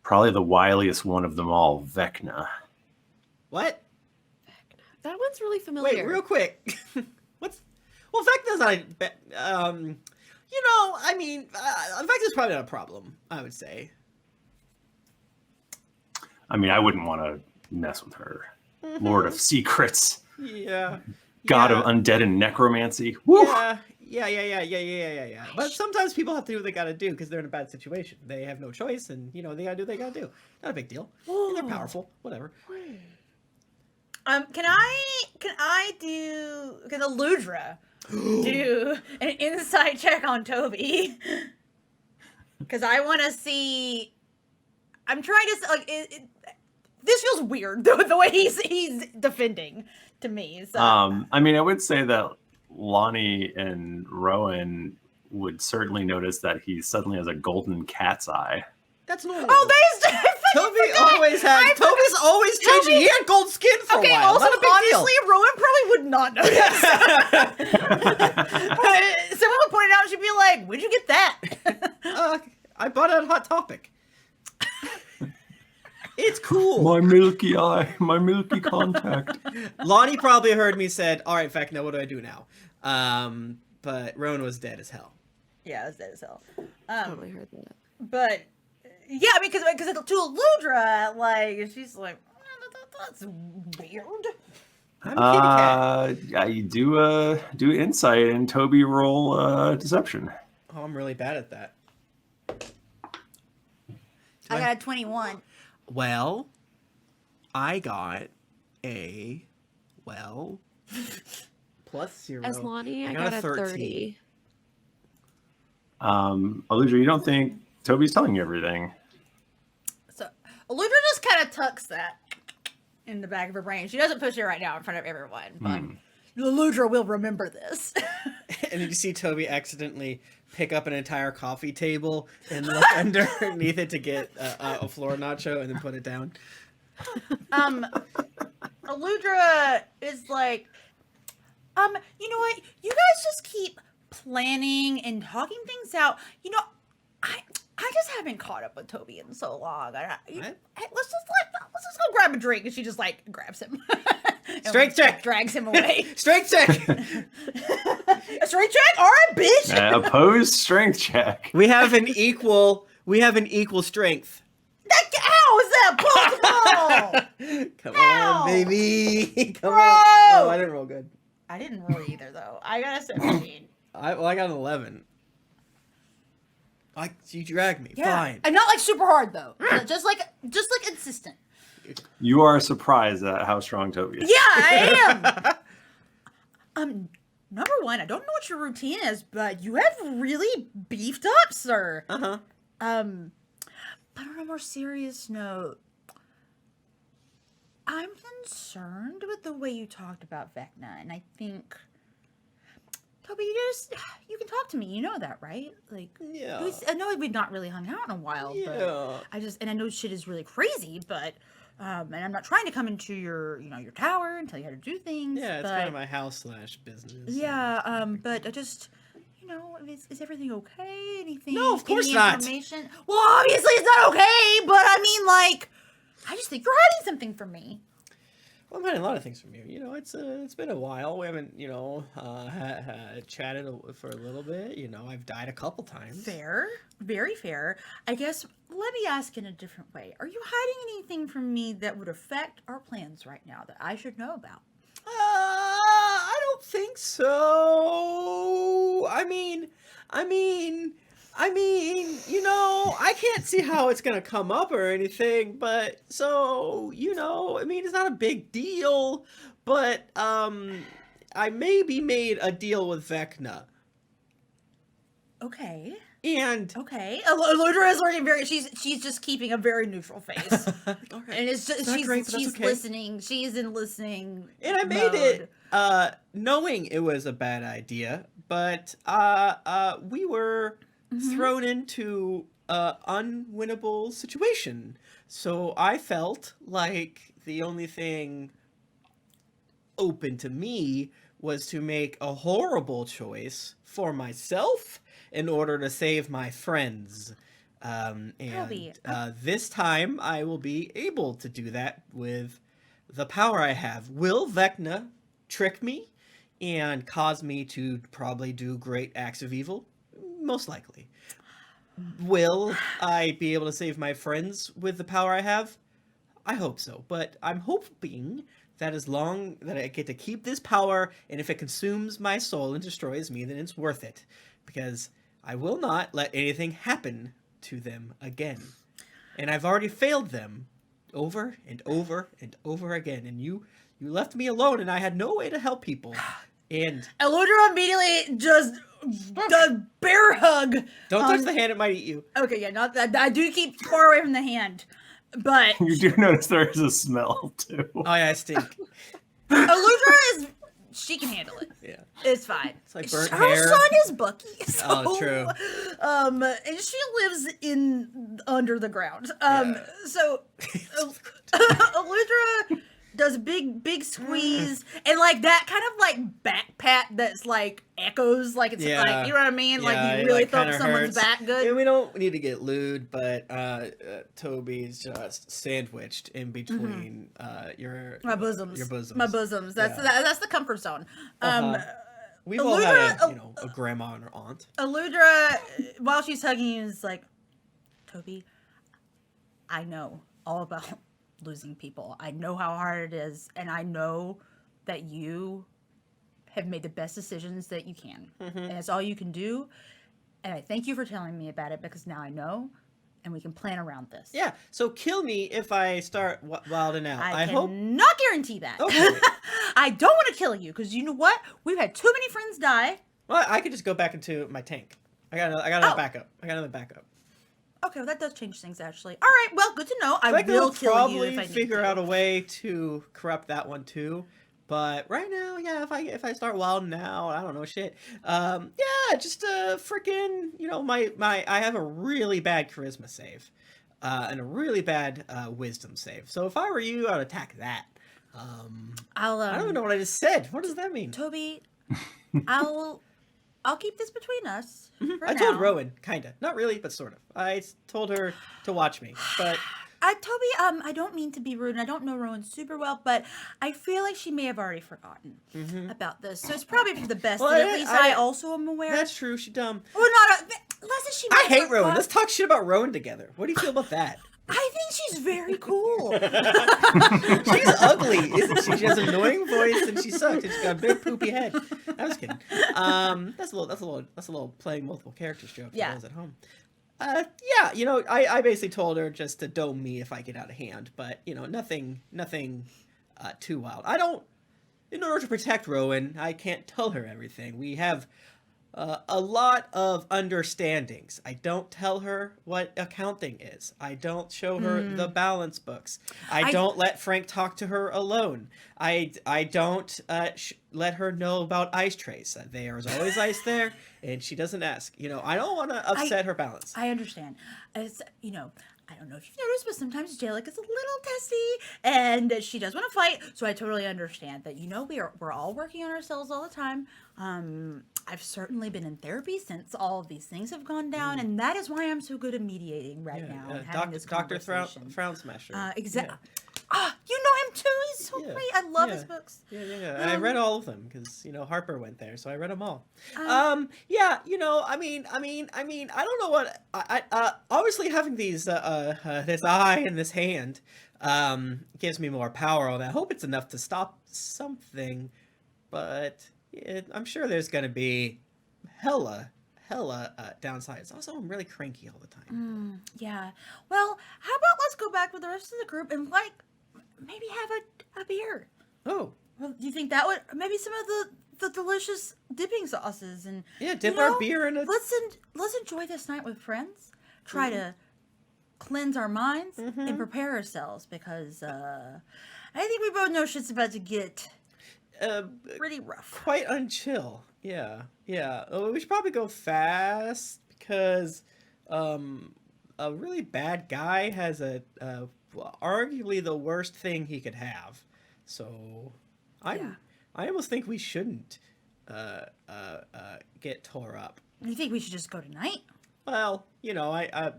probably the wiliest one of them all, Vecna. What? That one's really familiar. Wait, real quick. Well, Vecna's not I mean, Vecna's probably not a problem, I would say. I mean, I wouldn't want to mess with her. Lord of Secrets, Yeah. God Yeah. of Undead and Necromancy. Woo! Yeah. But sometimes people have to do what they gotta do because they're in a bad situation. They have no choice, and they gotta do what they gotta do. Not a big deal. And they're powerful. Whatever. Can Eludra do an insight check on Toby? Because I want to see. I'm trying to this feels weird the way he's defending to me. So. I mean, I would say that Lahni and Rowan would certainly notice that he suddenly has a golden cat's eye. That's normal. Oh, there's Toby's always changing. He had gold skin for a while. Also, Not a big honestly, Rowan probably would not notice. Someone would point it out and she'd be like, "Where'd you get that?" deal. I bought it on Hot Topic. It's cool. My milky eye, my milky contact. Lonnie probably heard me said, "All right, Vecna, what do I do now?" But Rowan was dead as hell. Yeah, that's dead as hell. Totally heard that. But yeah, because to Eludra, like she's like, that's weird. I'm a kitty cat. Yeah, you do insight and Toby roll deception. Oh, I'm really bad at that. I got a 21. Well, I got plus 0. As Lonnie, I got got a a 30. Aludra, you don't think Toby's telling you everything? So Aludra just kind of tucks that in the back of her brain. She doesn't push it right now in front of everyone, but Aludra will remember this. And you see Toby accidentally pick up an entire coffee table and look underneath it to get a floor nacho and then put it down. Aludra is like, you know what? You guys just keep planning and talking things out. You know, I just haven't caught up with Toby in so long. Let's just go grab a drink. And she just like grabs him. Strength check. Drags him away. Strength check. A strength check? All right, bitch. Opposed strength check. We have an equal strength. How is that possible? Come Ow. on, baby. Come Bro. on. Oh, I didn't roll good. I didn't roll either, though. I got a 17. I got an 11. You dragged me. Yeah. Fine. And not like super hard, though. just like insistent. You are surprised at how strong Toby is. Yeah, I am. Number one, I don't know what your routine is, but you have really beefed up, sir. Uh-huh. But on a more serious note, I'm concerned with the way you talked about Vecna, and I think, Toby, you can talk to me. You know that, right? Like, Yeah. I know we've not really hung out in a while, Yeah. but I know shit is really crazy, but, and I'm not trying to come into your tower and tell you how to do things. Yeah, it's but, kind of my house / business. yeah, but I just, is everything okay? Anything? No, of course any not. information? Well, obviously it's not okay, but I mean, like, I just think you're hiding something from me. Well, I'm hiding a lot of things from you. It's been a while. We haven't, chatted for a little bit. I've died a couple times. Fair. Very fair. I guess, let me ask in a different way. Are you hiding anything from me that would affect our plans right now that I should know about? I don't think so. I mean, I can't see how it's gonna come up or anything, but so, it's not a big deal, but, I maybe made a deal with Vecna. Okay. And Okay. Aludra is looking she's just keeping a very neutral face. all right. And it's just, Not great, but that's she's okay. listening. She's in listening And I made it knowing it was a bad idea, but we were thrown into an unwinnable situation. So I felt like the only thing open to me was to make a horrible choice for myself in order to save my friends. Toby, This time I will be able to do that with the power I have. Will Vecna trick me and cause me to probably do great acts of evil? Most likely. Will I be able to save my friends with the power I have? I hope so, but I'm hoping that as long that I get to keep this power, and if it consumes my soul and destroys me, then it's worth it, because I will not let anything happen to them again. And I've already failed them over and over and over again, and you left me alone, and I had no way to help people. And Aludra immediately just does bear hug. don't touch the hand, it might eat you. Okay, yeah, not that. I do keep far away from the hand, but You do notice there is a smell, too. Oh yeah, I stink. Aludra she can handle it. Yeah. It's fine. It's like burnt Her hair. son is Bucky. So, Oh, true. And she lives under the ground. Yeah. So Aludra does a big squeeze and like that kind of like back pat that's like echoes like it's Yeah. like, you know what I mean? Yeah, Like it, you really like, thump kinda someone's hurts. back good. And we don't need to get lewd, but Toby's just sandwiched in between your My bosoms. Your bosoms. My bosoms. That's Yeah. that's the comfort zone. We've all had Aludra- a grandma and her aunt. Aludra, while she's hugging you, is like, Toby, I know all about losing people. I know how hard it is, and I know that you have made the best decisions that you can. And it's all you can do. And I thank you for telling me about it, because now I know, and we can plan around this. Yeah, so kill me if I start wilding out. I hope. cannot guarantee that. Okay. I don't want to kill you, because you know what? We've had too many friends die. Well, I could just go back into my tank. I got another backup. I got another backup. Okay, well, that does change things, actually. All right, well, good to know. I Like, will I'll kill probably you if I need figure to. out a way to corrupt that one too. But right now, yeah, if I start wilding out, I don't know shit. Yeah, just freaking, I have a really bad charisma save, and a really bad wisdom save. So if I were you, I would attack that. I don't even know what I just said. What does that mean? Toby, I'll keep this between us. For I told now. Rowan, kinda, not really, but sort of. I told her to watch me, but. Toby, I don't mean to be rude, and I don't know Rowan super well, but I feel like she may have already forgotten about this. So it's probably for the best Well, that at least I also am aware. That's true. She's dumb. Well, not less than she. I may hate have Rowan. forgot- Let's talk shit about Rowan together. What do you feel about that? I think she's very cool. She's ugly, isn't she? She has an annoying voice and she sucks. And she's got a big poopy head. I was kidding. That's a little playing multiple characters joke for Yeah. those at home. Yeah, I basically told her just to dome me if I get out of hand, but nothing too wild. In order to protect Rowan, I can't tell her everything. We have a lot of understandings. I don't tell her what accounting is. I don't show her the balance books. I don't let Frank talk to her alone. I don't let her know about ice trays. There is always ice there, and she doesn't ask. I don't want to upset her balance. I understand. It's, I don't know if you've noticed, but sometimes Jalek is a little testy, and she does want to fight. So I totally understand that. We're all working on ourselves all the time. I've certainly been in therapy since all of these things have gone down, and that is why I'm so good at mediating right now and having this Dr. conversation. Frown Smasher. Exactly. Yeah. You know him too. He's so Yeah. great. I love Yeah. his books. Yeah. And I read all of them because Harper went there, so I read them all. Yeah. I don't know what. Obviously having these this eye and this hand gives me more power. And I hope it's enough to stop something, but I'm sure there's gonna be hella downsides. Also, I'm really cranky all the time. Yeah. Well, how about let's go back with the rest of the group and maybe have a beer. Oh. Well, do you think that would maybe some of the delicious dipping sauces and Yeah, dip our beer in a. let's enjoy this night with friends. Try to cleanse our minds and prepare ourselves because I think we both know shit's about to get pretty rough. Quite unchill. Yeah. We should probably go fast because a really bad guy has arguably the worst thing he could have. So I almost think we shouldn't get tore up. You think we should just go tonight? Well,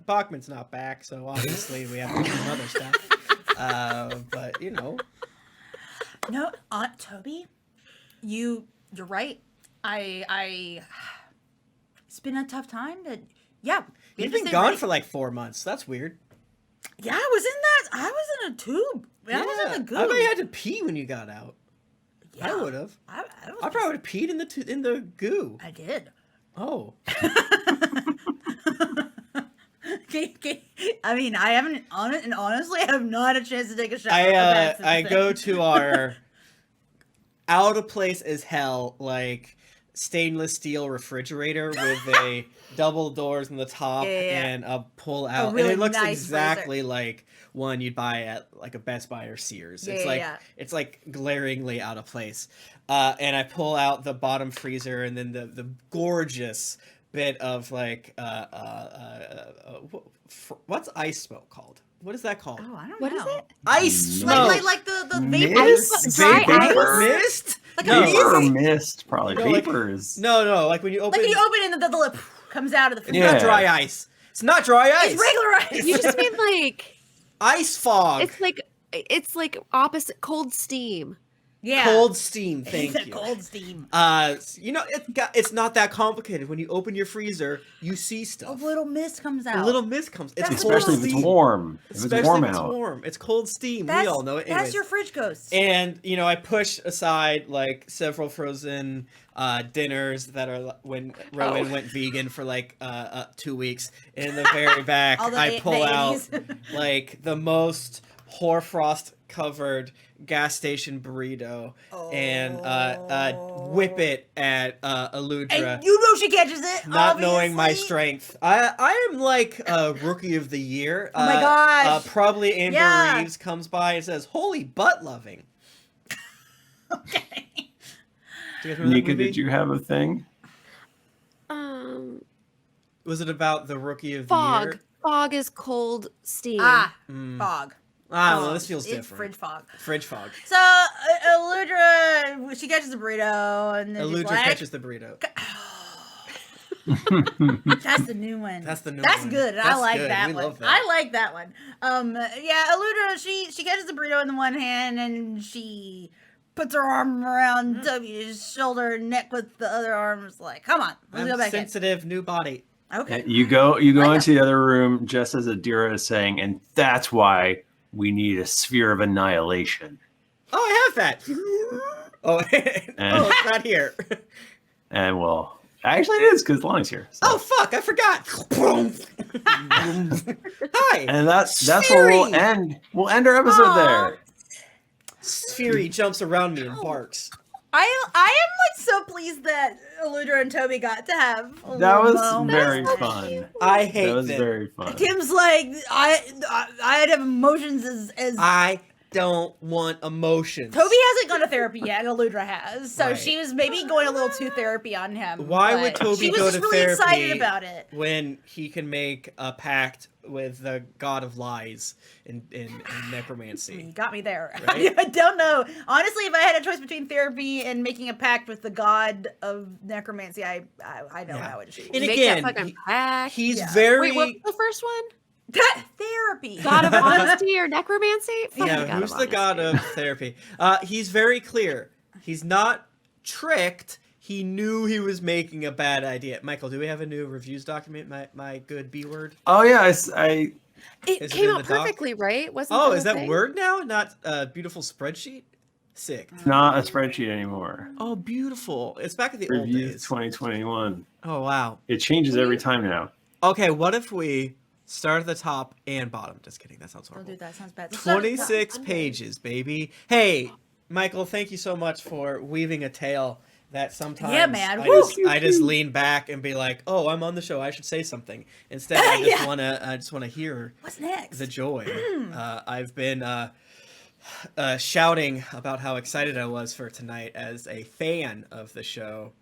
Bachmann's not back, so obviously we have to do some other stuff. But No, Aunt Toby, you're right. It's been a tough time, but yeah. you've been gone for like 4 months. That's weird. Yeah, I was in a tube. I was in a goo. I bet you had to pee when you got out. Yeah. I would have. I probably would have peed in the goo. I did. Oh. I mean, I haven't honestly I have not had a chance to take a shower. I go to our out of place as hell stainless steel refrigerator with a double doors on the top and a pull out, really and it looks nice exactly like one you'd buy at a Best Buy or Sears. It's like glaringly out of place. And I pull out the bottom freezer and then the gorgeous bit of what's ice smoke called? What is that called? Oh, I don't What know. is it? Ice smoke. Like the Mist? Dry Vapor? Mist? Vapor or mist? Probably No, like- vapors. No, like when you open. Like you open it and the lip comes out of the It's freezer. Yeah. not dry ice. It's not dry ice. It's regular ice. You just mean Ice fog. it's like opposite cold steam. Yeah. Cold steam. Thank It's a you. cold steam. It's not that complicated. When you open your freezer, you see A stuff. little mist comes out. A little mist comes. It's That's cold Especially if it's steam. warm. If it's Especially warm if it's out. warm. It's cold steam. That's, We all know it. That's Anyways. your fridge ghost. And I push aside several frozen dinners that are when Rowan went vegan for 2 weeks. And in the very back, All the I pull out 80s. the most hoarfrost covered gas station burrito and whip it at Aludra. And you know she catches it. Not knowing my obviously. strength. I am like Rookie of the Year. Oh my gosh. Probably Amber Yeah. Reeves comes by and says, "Holy butt loving." Okay. Do you guys remember that Nika, movie? did you have a thing? Was it about the Rookie of the Fog. Year? Fog is cold steam. Fog. Well, this feels It's different. fridge fog. Fridge fog. So Aludra, she catches the burrito, and then she's Aludra like, catches the burrito. That's the new one. That's the new That's one. good. I That's like good. that We one. love that. I like that one. Yeah, Aludra, she catches the burrito in the one hand, and she puts her arm around Toby's shoulder and neck with the other arm. Is like, come on, let's go I'm back sensitive, new body. in. Okay. You go Like into the other room just as Adira is saying, and that's why we need a sphere of annihilation. Oh, I have that. Oh, oh, it's not here. And well, actually it is because Lonnie's here. So. Oh, fuck, I forgot. Hi. And that's where we'll end. We'll end our episode there. Fury jumps around me and barks. I am like so pleased that Aludra and Toby got to have a That little was moment. very fun. I hate That was them. very fun. Tim's like, I'd have emotions as I don't want emotions. Toby hasn't gone to therapy yet, and Aludra has. So Right. she was maybe going a little too therapy on him. Why would but Toby she was go just to really therapy excited about it. when he can make a pact with the god of lies in necromancy? You got me there. Right? I don't know. Honestly, if I had a choice between therapy and making a pact with the god of necromancy, I know Yeah. I would choose. And Make again, that fucking pack. he's Yeah. very Wait, what was the first one? Therapy. God of honesty or necromancy? Fuck yeah. the God Who's of the god honesty. of therapy? He's very clear. He's not tricked. He knew he was making a bad idea. Michael, do we have a new reviews document? My good B word. Oh yeah, I Is It it came in out the doc? perfectly, right? Wasn't Oh, the is that thing? Word now? Not a beautiful spreadsheet? Sick. it's not a spreadsheet anymore. Oh, beautiful. It's back in the old Reviews days. 2021. Oh, wow. It changes every time now. Okay, what if we start at the top and bottom? Just kidding. That sounds Don't horrible. do that. Sounds bad. 26 pages, baby. Hey, Michael, thank you so much for weaving a tale that sometimes Yeah, man. I just lean back and be like, "Oh, I'm on the show. I should say something." Instead, I just want to hear What's next? the joy. I've been shouting about how excited I was for tonight as a fan of the show.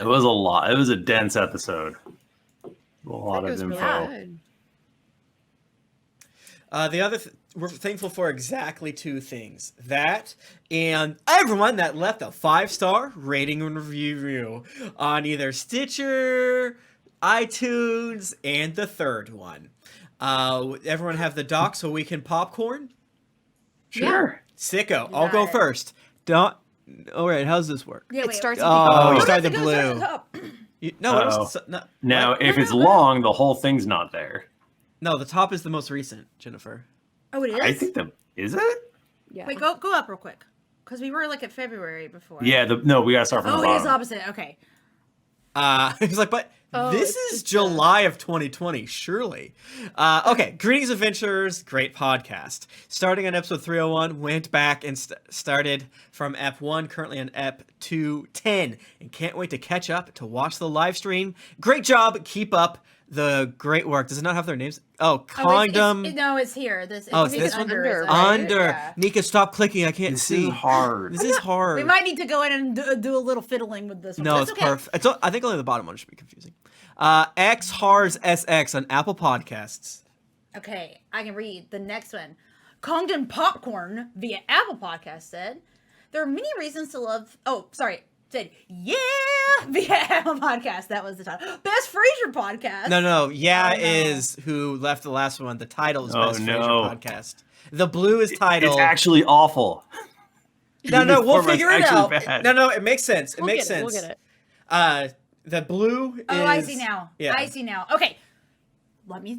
It was a lot. It was a dense episode. A lot It of was really info. good. The other, we're thankful for exactly two things. That and everyone that left a 5-star rating and review on either Stitcher, iTunes, and the third one. Everyone have the doc so we can popcorn? Sure. Sicko, You I'll got go it. first. All right, how's this work? Yeah, It wait. starts Oh, you Oh. started the It goes at blue. top. No, it Uh-oh. was, no, Now, what? if it's long, the whole thing's not there. No, the top is the most recent, Jennifer. Oh, it is? I think is it? Yeah. Wait, go up real quick. Because we were like at February before. Yeah. No, we gotta start from Oh, the it is bottom. opposite. Okay. He's like, but Oh, this it's is just July of 2020, surely. Okay, greetings, adventurers. Great podcast. Starting on episode 301, went back and started from Ep 1, currently on Ep 210, and can't wait to catch up to watch the live stream. Great job. Keep up the great work. Does it not have their names? Oh, condom. No, it's here. This. Oh, it's Nika this one? Under. is Under. Yeah. Nika, stop clicking. I can't This see. is hard. This is hard. We might need to go in and do a little fiddling with this one. No, but it's okay. perfect. I think only the bottom one should be confusing. X Hars SX on Apple Podcasts. Okay, I can read the next one. Congdon Popcorn via Apple Podcast said, there are many reasons to love. Oh, sorry. Said, yeah, via Apple Podcast. That was the title. Best Frasier podcast. No. Yeah Oh, no. is who left the last one. The title is Oh, Best no. Frasier Podcast. The blue is titled. It's actually awful. No, The we'll format's figure it actually out. bad. No, it makes sense. It We'll makes get sense. We'll get it. The blue is. Oh, I see now. Yeah. I see now. Okay. Let me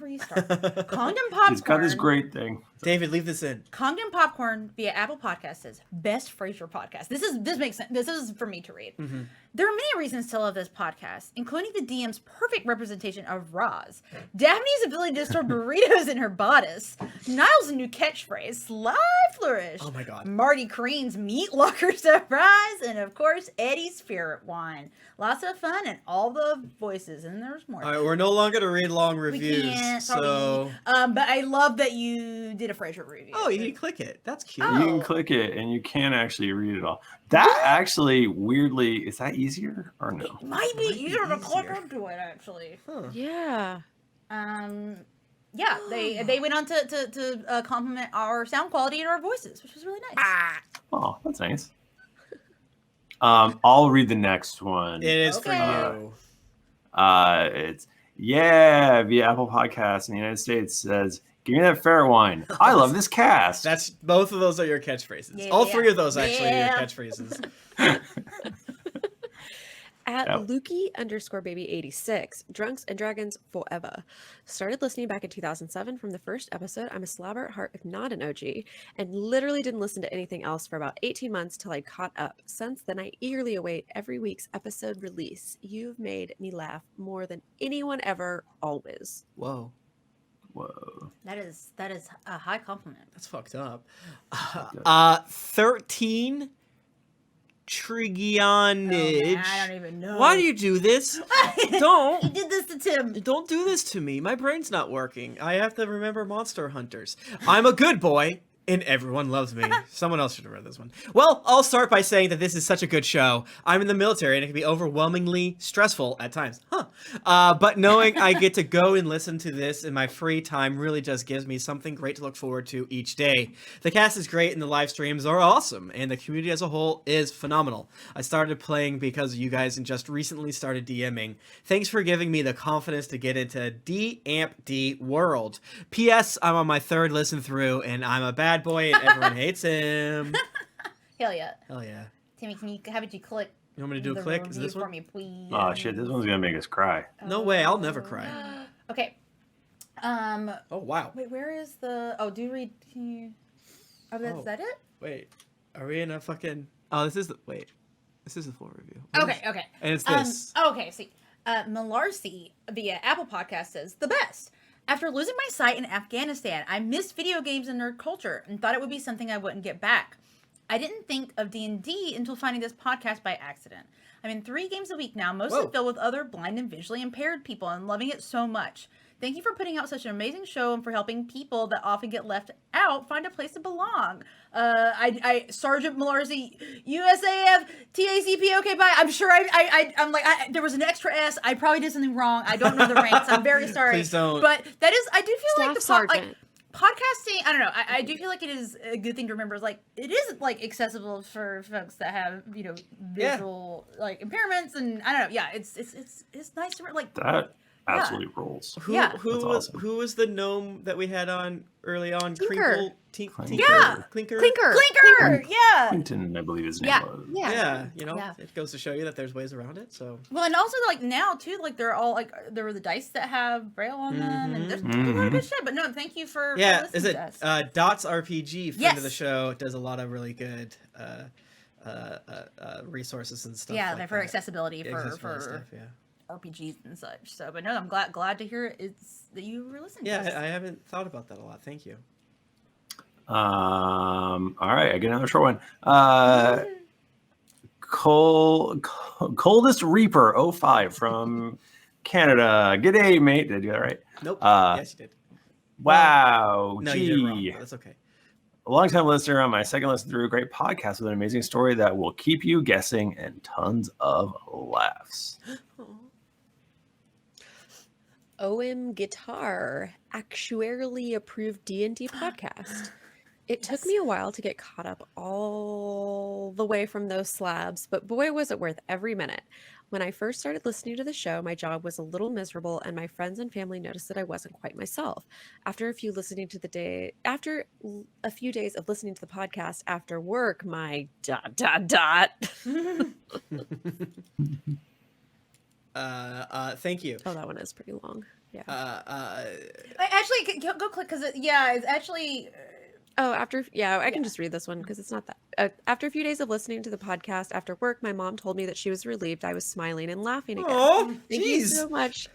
restart. Condom He's got Popcorn. this great thing. David, leave this in. Congdon Popcorn via Apple Podcast says best Frasier podcast. This makes sense. This is for me to read. Mm-hmm. There are many reasons to love this podcast, including the DM's perfect representation of Roz, Daphne's ability to store burritos in her bodice, Niles' new catchphrase, Sly Flourish, Oh my God. Marty Crean's meat locker surprise, and of course Eddie's spirit wine. Lots of fun and all the voices, and there's more. All right, we're no longer to read long We reviews, can't, so... sorry. But I love that you did a Frasier review. Oh, you can click it. That's cute. Oh. You can click it and you can actually read it all. That actually, weirdly, is that easier or no? Might be Might be easier to click easier. into it, actually. Huh. Yeah. Yeah, they went on to compliment our sound quality and our voices, which was really nice. Oh, that's nice. I'll read the next one. It is for Okay. you. It's via Apple Podcasts in the United States says, "Give me that fair wine. I love this cast." That's both of those are your catchphrases. All Yeah. three of those actually are Yeah. your catchphrases. At Yep. Lukey_baby86, Drunks and Dragons Forever. Started listening back in 2007 from the first episode. I'm a slobber at heart, if not an OG, and literally didn't listen to anything else for about 18 months till I caught up. Since then, I eagerly await every week's episode release. You've made me laugh more than anyone ever, always. Whoa, Whoa. That is a high compliment. that's fucked up. 13 Oh, Trigionage. man, I don't even know. Why do you do this? Don't. You did this to Tim. Don't do this to me. My brain's not working. I have to remember Monster Hunters. I'm a good boy, and everyone loves me. Someone else should have read this one. Well, I'll start by saying that this is such a good show. I'm in the military, and it can be overwhelmingly stressful at times. But knowing I get to go and listen to this in my free time really just gives me something great to look forward to each day. The cast is great, and the live streams are awesome, and the community as a whole is phenomenal. I started playing because of you guys and just recently started DMing. Thanks for giving me the confidence to get into D world. P.S. I'm on my third listen through, and I'm a bad boy, and everyone hates him. Hell yeah. Hell yeah. Timmy, how about you click? You want me to do a the click? Is review this for one? me, please? Oh shit, this one's gonna make us cry. No way, I'll never cry. Okay. Oh, wow. Wait, where is the? Oh, do read. Can you? Oh, Oh. is that it? Wait, are we in a fucking... Oh, this is the... Wait. This is the full review. Okay. Okay. And it's this. Okay. See, Malarcy via Apple Podcast says the best. After losing my sight in Afghanistan, I missed video games and nerd culture and thought it would be something I wouldn't get back. I didn't think of D&D until finding this podcast by accident. I'm in 3 games a week now, mostly Whoa. filled with other blind and visually impaired people, and loving it so much. Thank you for putting out such an amazing show and for helping people that often get left out find a place to belong. Sergeant Malarzi, USAF, TACP, okay, bye. I'm sure I'm like, there was an extra S. I probably did something wrong. I don't know the ranks. I'm very sorry. Please don't. But that is, I do feel like Staff the sergeant. podcasting, I don't know. I do feel like it is a good thing to remember. Is like it is like accessible for folks that have visual like impairments, and I don't know. Yeah, it's nice to like. That absolutely rolls. Who Yeah. who That's was awesome. who was the gnome that we had on early on? Tinker. Clinker. Yeah. Clinker. Clinker, yeah. Clinton, I believe his name Yeah. was. Yeah, Yeah. it goes to show you that there's ways around it. So Well, and also like now too, like they're all like there were the dice that have braille on them, and there's a lot of Mhm. good shit. But no, thank you for yeah, listening is it to us. Dots RPG, friend of the Yes. show, does a lot of really good resources and stuff. Yeah, like they're for that. accessibility for Accessibility stuff, yeah. RPGs and such. So, but no, I'm glad to hear it's that you were listening. to us. Yeah, I haven't thought about that a lot. Thank you. All right, I get another short one. Coldest Reaper 05 from Canada. G'day, mate. Did I do that right? Nope. Uh, yes, you did. Wow. No, gee. you did wrong. That's okay. A long-time listener on my second listen through. A great podcast with an amazing story that will keep you guessing and tons of laughs. OM Guitar, actuarially approved D&D podcast. It took me a while to get caught up all the way from those slabs, but boy, was it worth every minute. When I first started listening to the show, my job was a little miserable, and my friends and family noticed that I wasn't quite myself. After a few days of listening to the podcast after work, my ... Thank you. Oh, that one is pretty long. Yeah. Actually, go click because it's actually Oh, I can just read this one because it's not that. After a few days of listening to the podcast after work, my mom told me that she was relieved I was smiling and laughing again. Oh, Thank you so jeez. much.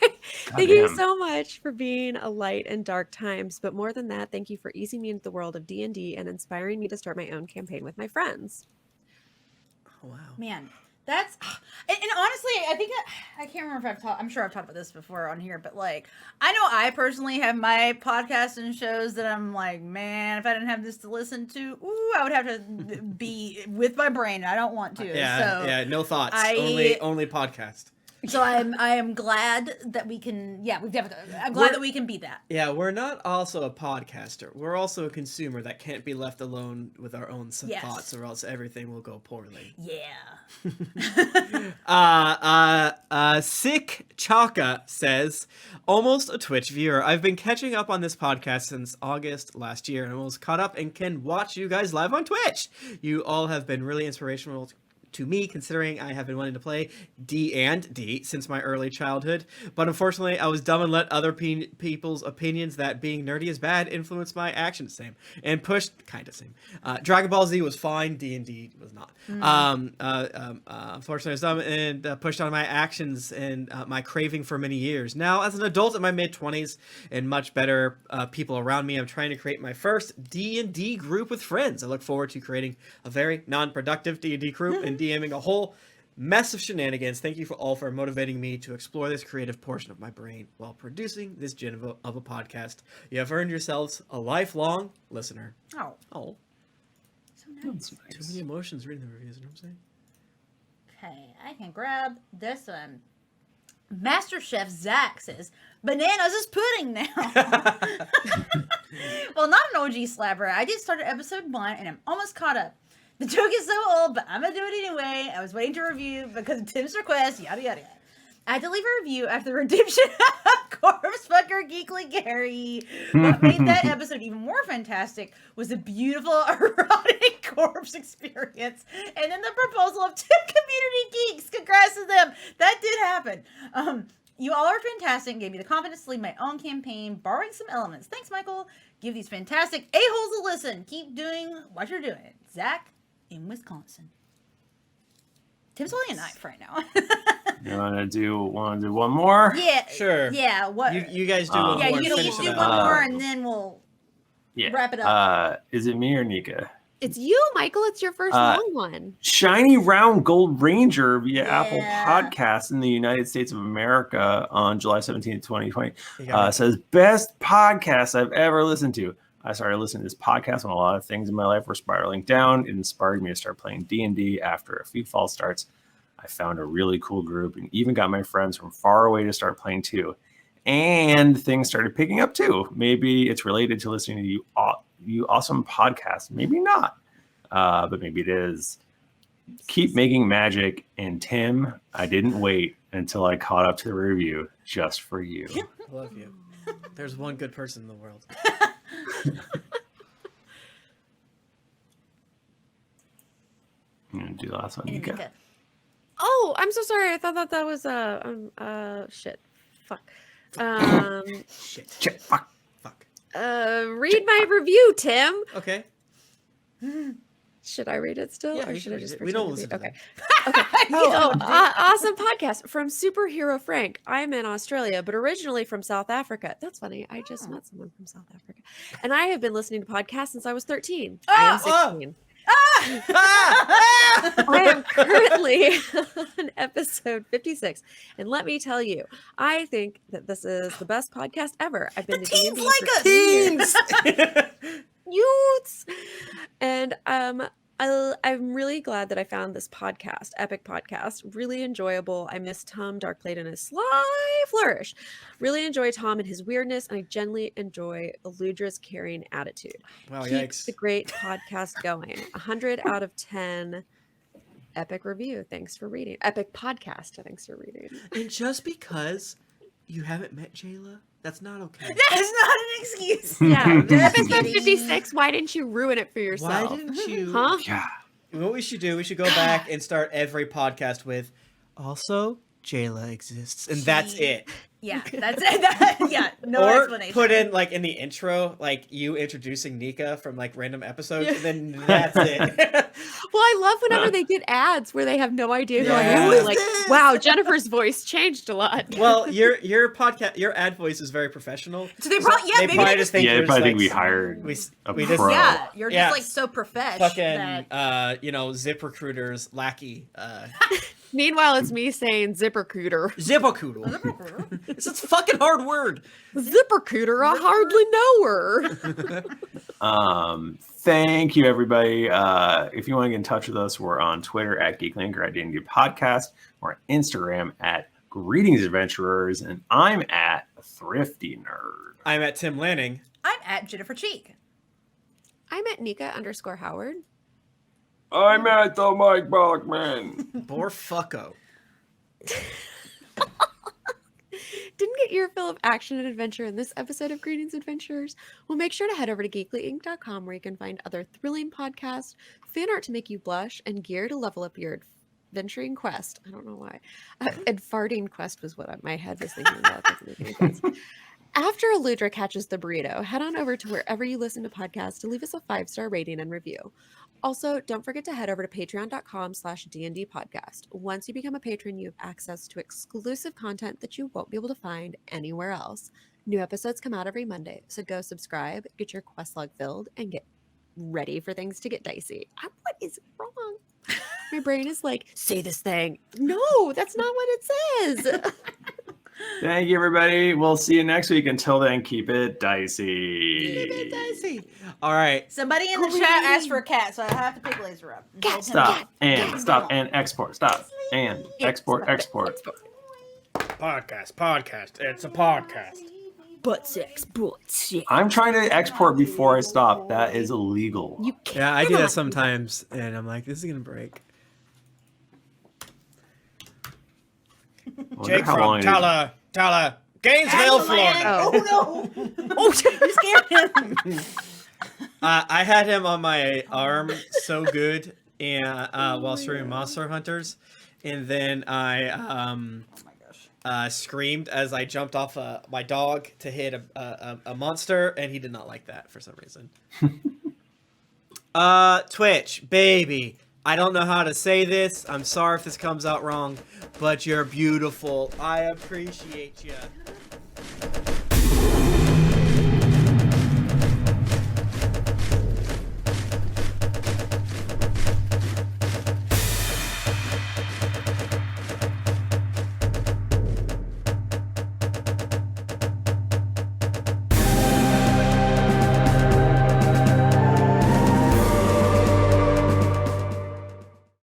Right. Thank you Goddamn. so much for being a light in dark times. But more than that, thank you for easing me into the world of D&D and inspiring me to start my own campaign with my friends. Oh, wow. Man, that's and honestly, I think I can't remember if I'm sure I've talked about this before on here, but like I know I personally have my podcasts and shows that I'm like, man, if I didn't have this to listen to, I would have to be with my brain. I don't want to. Yeah, so yeah, no thoughts. I- Only podcast. So I am glad that we can. Yeah, we've definitely. I'm glad that we can beat that. Yeah, we're not also a podcaster. We're also a consumer that can't be left alone with our own Yes. thoughts, or else everything will go poorly. Yeah. Sick Chaka says, almost a Twitch viewer. I've been catching up on this podcast since August last year and almost caught up and can watch you guys live on Twitch. You all have been really inspirational to me, considering I have been wanting to play D&D since my early childhood, but unfortunately I was dumb and let other people's opinions that being nerdy is bad influence my actions. Same. And pushed, kind of same. Dragon Ball Z was fine, D&D was not. Unfortunately I was dumb and pushed on my actions and my craving for many years. Now, as an adult in my mid-20s and much better people around me, I'm trying to create my first D&D group with friends. I look forward to creating a very non-productive D&D group and DMing a whole mess of shenanigans. Thank you all for motivating me to explore this creative portion of my brain while producing this gem of a podcast. You have earned yourselves a lifelong listener. Oh, Oh, so nice. too many emotions reading the reviews, you know what I'm saying? Okay, I can grab this one. Master Chef Zach says, bananas is pudding now. Well, not an OG slapper. I just started episode 1 and I'm almost caught up. The joke is so old, but I'm going to do it anyway. I was waiting to review because of Tim's request, yada, yada, yada. I had to leave a review after the redemption of Corpse Fucker Geekly Gary. What made that episode even more fantastic was the beautiful erotic corpse experience and then the proposal of 2 community geeks. Congrats to them. That did happen. You all are fantastic and gave me the confidence to lead my own campaign, borrowing some elements. Thanks, Michael. Give these fantastic a-holes a listen. Keep doing what you're doing. Zach in Wisconsin. Tim's holding a knife right now. You wanna do one more? Yeah. Sure. Yeah. What? You guys do one Yeah, more. you Finish do it one up. more, and then we'll Yeah. wrap it up. Is it me or Nika? It's you, Michael. It's your first long one. Shiny Round Gold Ranger via Apple Yeah. Podcasts in the United States of America on July 17th, 2020 You got it. says, best podcast I've ever listened to. I started listening to this podcast when a lot of things in my life were spiraling down. It inspired me to start playing D&D after a few false starts. I found a really cool group and even got my friends from far away to start playing too. And things started picking up too. Maybe it's related to listening to you awesome podcasts. Maybe not, but maybe it is. Keep making magic. And Tim, I didn't wait until I caught up to the review just for you. I love you. There's one good person in the world. I'm gonna do the last one. And Nika. Nika. Oh, I'm so sorry. I thought that was shit. Fuck. Shit. Fuck. Read my review, Tim. Okay. Should I read it still? Yeah, or you should I should just read it. We don't pretend to listen be- to Okay. Oh, awesome podcast from Superhero Frank. I'm in Australia, but originally from South Africa. That's funny. I just met someone from South Africa. And I have been listening to podcasts since I was 13. I am 16. I am currently on episode 56. And let me tell you, I think that this is the best podcast ever. I've been The to teens D&D like for us. 2 years. Youths. And I'm really glad that I found this podcast, epic podcast, really enjoyable. I miss Tom Darkblade and his sly flourish. Really enjoy Tom and his weirdness, and I genuinely enjoy Eludra's caring attitude. Wow, Keep yikes. the great podcast going. 100 out of 10. Epic review. Thanks for reading. Epic podcast. Thanks for reading. And just because you haven't met Jayla, that's not okay. That is not an excuse. Yeah. Just Episode kidding. 56. Why didn't you ruin it for Why yourself? didn't you? Huh? Yeah. What we should do, we should go back and start every podcast with, also, Jayla exists. And that's Gee. it. Yeah, that's it. Yeah, no or explanation. put in like in the intro, like you introducing Nika from like random episodes, and then that's it. Well, I love whenever they get ads where they have no idea who I Yeah. am. Who They're is like, this? wow, Jennifer's voice changed a lot. Well, your podcast, your ad voice is very professional. So they probably, They probably just think Yeah, you're they probably just, think we like, hired we a just- pro. yeah, you're just Yeah. like so profesh fucking that ZipRecruiter's lackey. Meanwhile, it's me saying ZipRecruiter. ZipRecruiter. It's a fucking hard word. ZipRecruiter, I hardly know her. Thank you, everybody. If you want to get in touch with us, we're on Twitter at GeekLink or at D&D Podcast. We're on Instagram at Greetings Adventurers, and I'm at Thrifty Nerd. I'm at Tim Lanning. I'm at Jennifer Cheek. I'm at Nika_Howard. I'm at the Mike Bachmann. Poor fucko. Didn't get your fill of action and adventure in this episode of Greetings Adventurers? Well, make sure to head over to geeklyinc.com where you can find other thrilling podcasts, fan art to make you blush, and gear to level up your adventuring quest. I don't know why. And farting quest was what my head was thinking about. Doesn't make any sense. After Eludra catches the burrito, head on over to wherever you listen to podcasts to leave us a 5-star rating and review. Also, don't forget to head over to patreon.com/DND podcast. Once you become a patron, you have access to exclusive content that you won't be able to find anywhere else. New episodes come out every Monday, so go subscribe, get your quest log filled, and get ready for things to get dicey. What is wrong? My brain is like, say this thing. No, that's not what it says. Thank you, everybody. We'll see you next week. Until then, keep it dicey. Keep it dicey. All right. Somebody in the chat asked for a cat, so I have to pick Laser up. Cat, Stop and export. Stop and export. Podcast. It's a podcast. Butt sex. I'm trying to export before I stop. That is illegal. You can't. Yeah, I do that sometimes, and I'm like, this is gonna break. Wonder Jake how long from it is. Tala, Gainesville, Florida. Oh. Oh no! Oh, you scared him. I had him on my arm so good, and while streaming Monster Hunters, and then I Oh my gosh. screamed as I jumped off my dog to hit a monster, and he did not like that for some reason. Twitch, baby. I don't know how to say this. I'm sorry if this comes out wrong, but you're beautiful. I appreciate you.